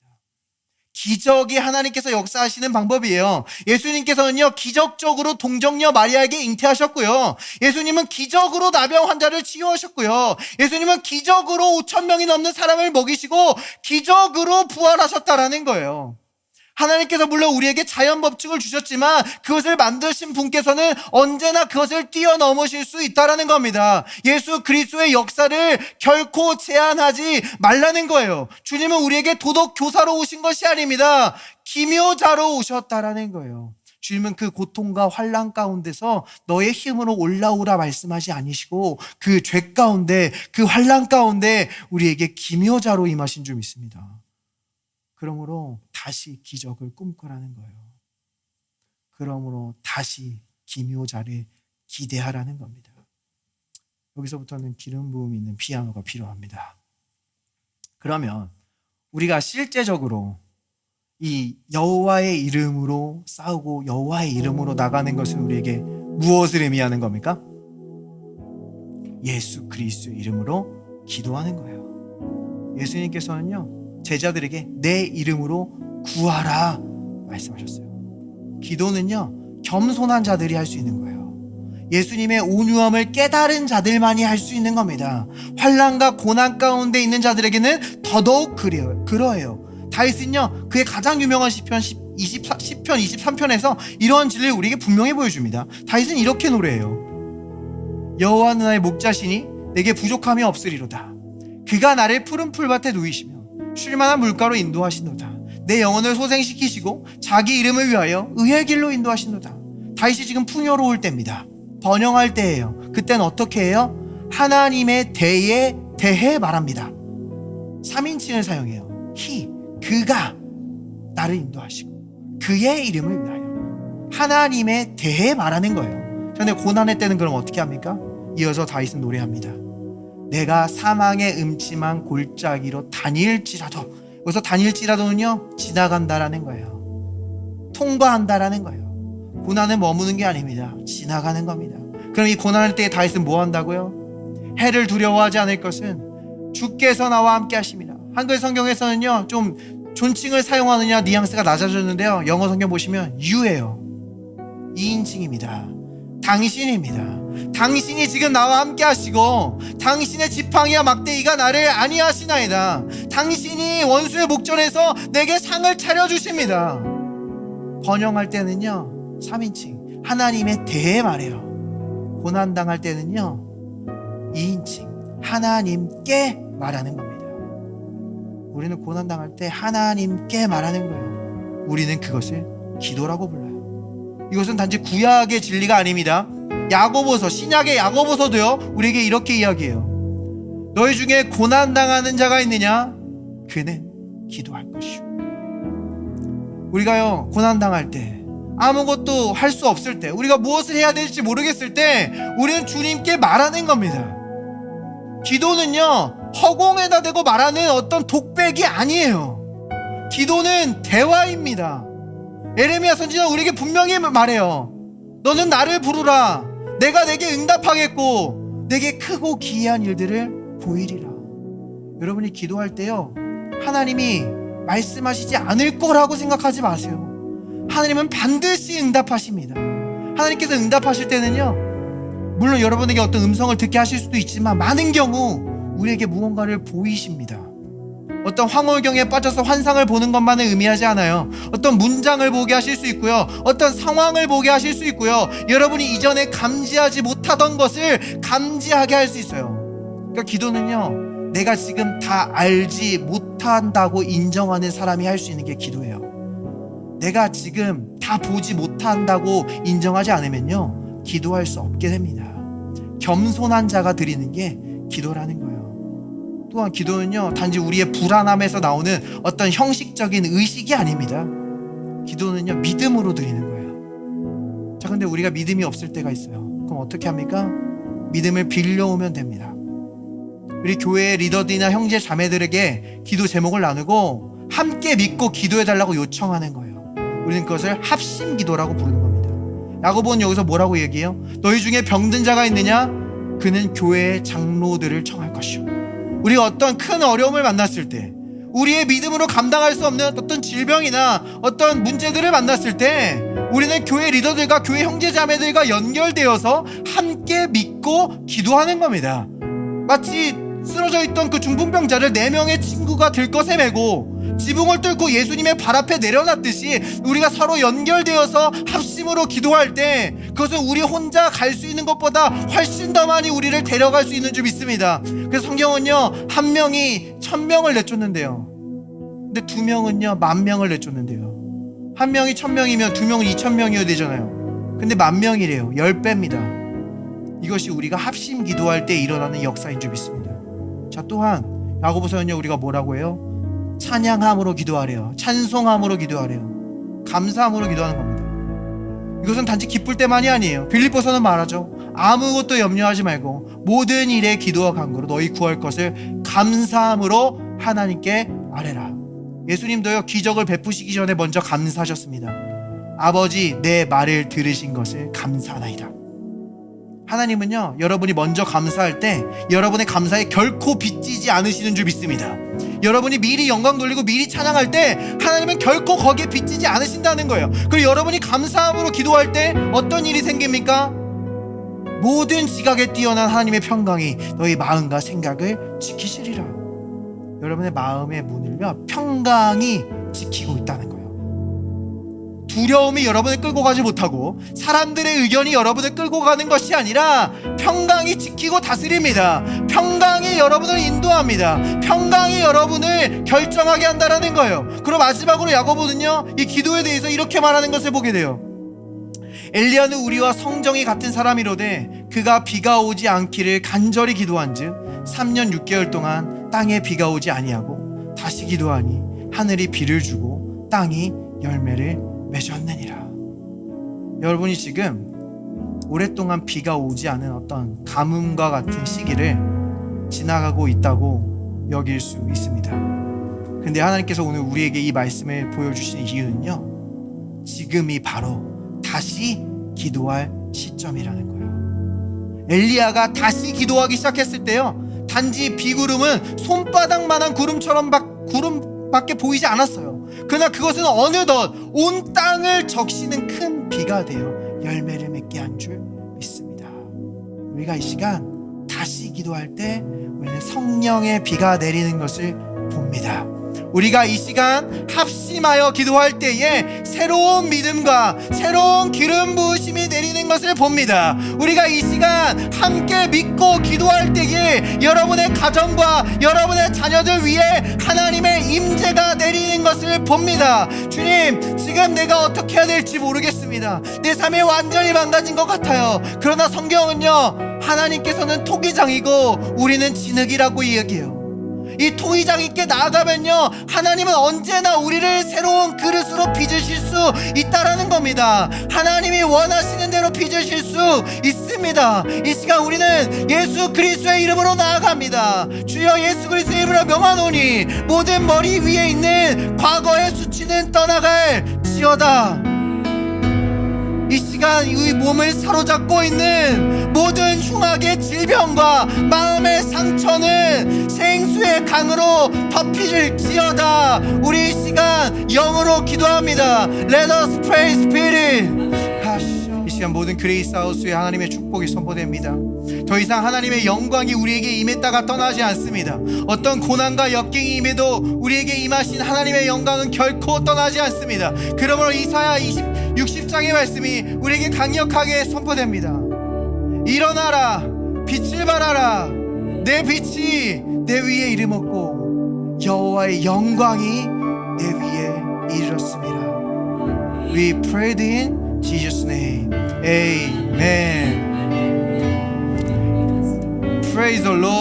기적이 하나님께서 역사하시는 방법이에요. 예수님께서는요, 기적적으로 동정녀 마리아에게 잉태하셨고요. 예수님은 기적으로 나병 환자를 치유하셨고요. 예수님은 기적으로 5,000명이 넘는 사람을 먹이시고 기적으로 부활하셨다라는 거예요. 하나님께서 물론 우리에게 자연 법칙을 주셨지만 그것을 만드신 분께서는 언제나 그것을 뛰어넘으실 수 있다라는 겁니다. 예수 그리스도의 역사를 결코 제한하지 말라는 거예요. 주님은 우리에게 도덕 교사로 오신 것이 아닙니다. 기묘자로 오셨다라는 거예요. 주님은 그 고통과 환난 가운데서 너의 힘으로 올라오라 말씀하지 아니시고 그 죄 가운데, 그 환난 가운데 우리에게 기묘자로 임하신 줄 믿습니다. 그러므로 다시 기적을 꿈꾸라는 거예요. 그러므로 다시 기묘자를 기대하라는 겁니다. 여기서부터는 기름 부음 있는 피아노가 필요합니다. 그러면 우리가 실제적으로 이 여호와의 이름으로 싸우고 여호와의 이름으로 나가는 것은 우리에게 무엇을 의미하는 겁니까? 예수 그리스도의 이름으로 기도하는 거예요. 예수님께서는요, 제자들에게 내 이름으로 구하라 말씀하셨어요. 기도는요, 겸손한 자들이 할 수 있는 거예요. 예수님의 온유함을 깨달은 자들만이 할 수 있는 겁니다. 환난과 고난 가운데 있는 자들에게는 더더욱 그러해요. 다윗은요, 그의 가장 유명한 시편 23편에서 이러한 진리를 우리에게 분명히 보여줍니다. 다윗은 이렇게 노래해요. 여호와는 나의 목자시니 내게 부족함이 없으리로다. 그가 나를 푸른 풀밭에 누이시며 쉴만한 물가로 인도하신도다. 내 영혼을 소생시키시고 자기 이름을 위하여 의의 길로 인도하신도다. 다윗이 지금 풍요로울 때입니다. 번영할 때예요. 그때는 어떻게 해요? 하나님의 대해 말합니다. 3인칭을 사용해요. 그가 나를 인도하시고 그의 이름을 위하여 하나님의 대해 말하는 거예요. 그런데 고난의 때는 그럼 어떻게 합니까? 이어서 다윗은 노래합니다. 내가 사망의 음침한 골짜기로 다닐지라도, 여기서 다닐지라도는요, 지나간다라는 거예요. 통과한다라는 거예요. 고난은 머무는 게 아닙니다. 지나가는 겁니다. 그럼 이 고난할 때 다윗은 뭐 한다고요? 해를 두려워하지 않을 것은 주께서 나와 함께 하십니다. 한글 성경에서는요, 좀 존칭을 사용하느냐 뉘앙스가 낮아졌는데요, 영어 성경 보시면 you예요. 2인칭입니다. 당신입니다. 당신이 지금 나와 함께 하시고 당신의 지팡이와 막대기가 나를 안위하시나이다. 당신이 원수의 목전에서 내게 상을 차려주십니다. 번영할 때는요, 3인칭 하나님의 대해 말해요. 고난당할 때는요, 2인칭 하나님께 말하는 겁니다. 우리는 고난당할 때 하나님께 말하는 거예요. 우리는 그것을 기도라고 불러요. 이것은 단지 구약의 진리가 아닙니다. 야고보서, 신약의 야고보서도요, 우리에게 이렇게 이야기해요. 너희 중에 고난당하는 자가 있느냐? 그는 기도할 것이오. 우리가요, 고난당할 때, 아무것도 할 수 없을 때, 우리가 무엇을 해야 될지 모르겠을 때 우리는 주님께 말하는 겁니다. 기도는요, 허공에다 대고 말하는 어떤 독백이 아니에요. 기도는 대화입니다. 에레미야 선지자는 우리에게 분명히 말해요. 너는 나를 부르라. 내가 내게 응답하겠고 내게 크고 기이한 일들을 보이리라. 여러분이 기도할 때요, 하나님이 말씀하시지 않을 거라고 생각하지 마세요. 하나님은 반드시 응답하십니다. 하나님께서 응답하실 때는요, 물론 여러분에게 어떤 음성을 듣게 하실 수도 있지만 많은 경우 우리에게 무언가를 보이십니다. 어떤 황홀경에 빠져서 환상을 보는 것만을 의미하지 않아요. 어떤 문장을 보게 하실 수 있고요, 어떤 상황을 보게 하실 수 있고요, 여러분이 이전에 감지하지 못하던 것을 감지하게 할 수 있어요. 그러니까 기도는요, 내가 지금 다 알지 못한다고 인정하는 사람이 할 수 있는 게 기도예요. 내가 지금 다 보지 못한다고 인정하지 않으면요, 기도할 수 없게 됩니다. 겸손한 자가 드리는 게 기도라는 거예요. 또한 기도는요, 단지 우리의 불안함에서 나오는 어떤 형식적인 의식이 아닙니다. 기도는요, 믿음으로 드리는 거예요. 자, 근데 우리가 믿음이 없을 때가 있어요. 그럼 어떻게 합니까? 믿음을 빌려오면 됩니다. 우리 교회의 리더들이나 형제 자매들에게 기도 제목을 나누고 함께 믿고 기도해달라고 요청하는 거예요. 우리는 그것을 합심 기도라고 부르는 겁니다. 야고보는 여기서 뭐라고 얘기해요? 너희 중에 병든 자가 있느냐? 그는 교회의 장로들을 청할 것이요. 우리가 어떤 큰 어려움을 만났을 때, 우리의 믿음으로 감당할 수 없는 어떤 질병이나 어떤 문제들을 만났을 때, 우리는 교회 리더들과 교회 형제자매들과 연결되어서 함께 믿고 기도하는 겁니다. 마치 쓰러져 있던 그 중풍병자를 4명의 친구가 들것에 메고 지붕을 뚫고 예수님의 발 앞에 내려놨듯이, 우리가 서로 연결되어서 합심으로 기도할 때 그것은 우리 혼자 갈 수 있는 것보다 훨씬 더 많이 우리를 데려갈 수 있는 줄 믿습니다. 그래서 성경은요, 1명이 1000명을 내쫓는데요, 근데 2명은요 10,000명을 내쫓는데요. 1명이 1000명이면 2명은 2000명이어야 되잖아요. 근데 10,000명이래요. 10배입니다. 이것이 우리가 합심 기도할 때 일어나는 역사인 줄 믿습니다. 자, 또한 야고보서는요, 우리가 뭐라고 해요? 찬양함으로 기도하래요. 찬송함으로 기도하래요. 감사함으로 기도하는 겁니다. 이것은 단지 기쁠 때만이 아니에요. 빌립보서는 말하죠. 아무것도 염려하지 말고 모든 일에 기도와 간구로 너희 구할 것을 감사함으로 하나님께 아뢰라. 예수님도요, 기적을 베푸시기 전에 먼저 감사하셨습니다. 아버지, 내 말을 들으신 것을 감사하나이다. 하나님은요, 여러분이 먼저 감사할 때 여러분의 감사에 결코 빚지지 않으시는 줄 믿습니다. 여러분이 미리 영광 돌리고 미리 찬양할 때 하나님은 결코 거기에 빚지지 않으신다는 거예요. 그리고 여러분이 감사함으로 기도할 때 어떤 일이 생깁니까? 모든 지각에 뛰어난 하나님의 평강이 너희 마음과 생각을 지키시리라. 여러분의 마음의 문을요, 평강이 지키고 있다는 거예요. 두려움이 여러분을 끌고 가지 못하고 사람들의 의견이 여러분을 끌고 가는 것이 아니라 평강이 지키고 다스립니다. 평강이 여러분을 인도합니다. 평강이 여러분을 결정하게 한다는 거예요. 그리고 마지막으로 야고보는요, 이 기도에 대해서 이렇게 말하는 것을 보게 돼요. 엘리야는 우리와 성정이 같은 사람이로되 그가 비가 오지 않기를 간절히 기도한즉 3년 6개월 동안 땅에 비가 오지 아니하고 다시 기도하니 하늘이 비를 주고 땅이 열매를 맺었느니라. 여러분이 지금 오랫동안 비가 오지 않은 어떤 가뭄과 같은 시기를 지나가고 있다고 여길 수 있습니다. 근데 하나님께서 오늘 우리에게 이 말씀을 보여주신 이유는요, 지금이 바로 다시 기도할 시점이라는 거예요. 엘리야가 다시 기도하기 시작했을 때요, 단지 비구름은 손바닥만한 구름밖에 보이지 않았어요. 그러나 그것은 어느덧 온 땅을 적시는 큰 비가 되어 열매를 맺게 한 줄 믿습니다. 우리가 이 시간 다시 기도할 때 우리는 성령의 비가 내리는 것을 봅니다. 우리가 이 시간 합심하여 기도할 때에 새로운 믿음과 새로운 기름 부으심이 내리는 것을 봅니다. 우리가 이 시간 함께 믿고 기도할 때에 여러분의 가정과 여러분의 자녀들 위해 하나님의 임재가 내리는 것을 봅니다. 주님, 지금 내가 어떻게 해야 될지 모르겠습니다. 내 삶이 완전히 망가진 것 같아요. 그러나 성경은요, 하나님께서는 토기장이고 우리는 진흙이라고 이야기해요. 이 토기장님께 나아가면요, 하나님은 언제나 우리를 새로운 그릇으로 빚으실 수 있다라는 겁니다. 하나님이 원하시는 대로 빚으실 수 있습니다. 이 시간 우리는 예수 그리스도의 이름으로 나아갑니다. 주여 예수 그리스도의 이름으로 명하노니 모든 머리 위에 있는 과거의 수치는 떠나갈지어다. 이 시간 이 몸을 사로잡고 있는 모든 흉악의 질병과 마음의 상처는 생수의 강으로 덮이질지어다. 우리 이 시간 영으로 기도합니다. Let us pray Spirit. 이 시간 모든 그레이스 하우스에 하나님의 축복이 선포됩니다. 더 이상 하나님의 영광이 우리에게 임했다가 떠나지 않습니다. 어떤 고난과 역경이 임해도 우리에게 임하신 하나님의 영광은 결코 떠나지 않습니다. 그러므로 이사야 60장의 말씀이 우리에게 강력하게 선포됩니다. 일어나라, 빛을 발하라. 내 빛이 내 위에 이름었고 여호와의 영광이 내 위에 이르렀습니다. We prayed in Jesus' name. Amen. Praise the Lord.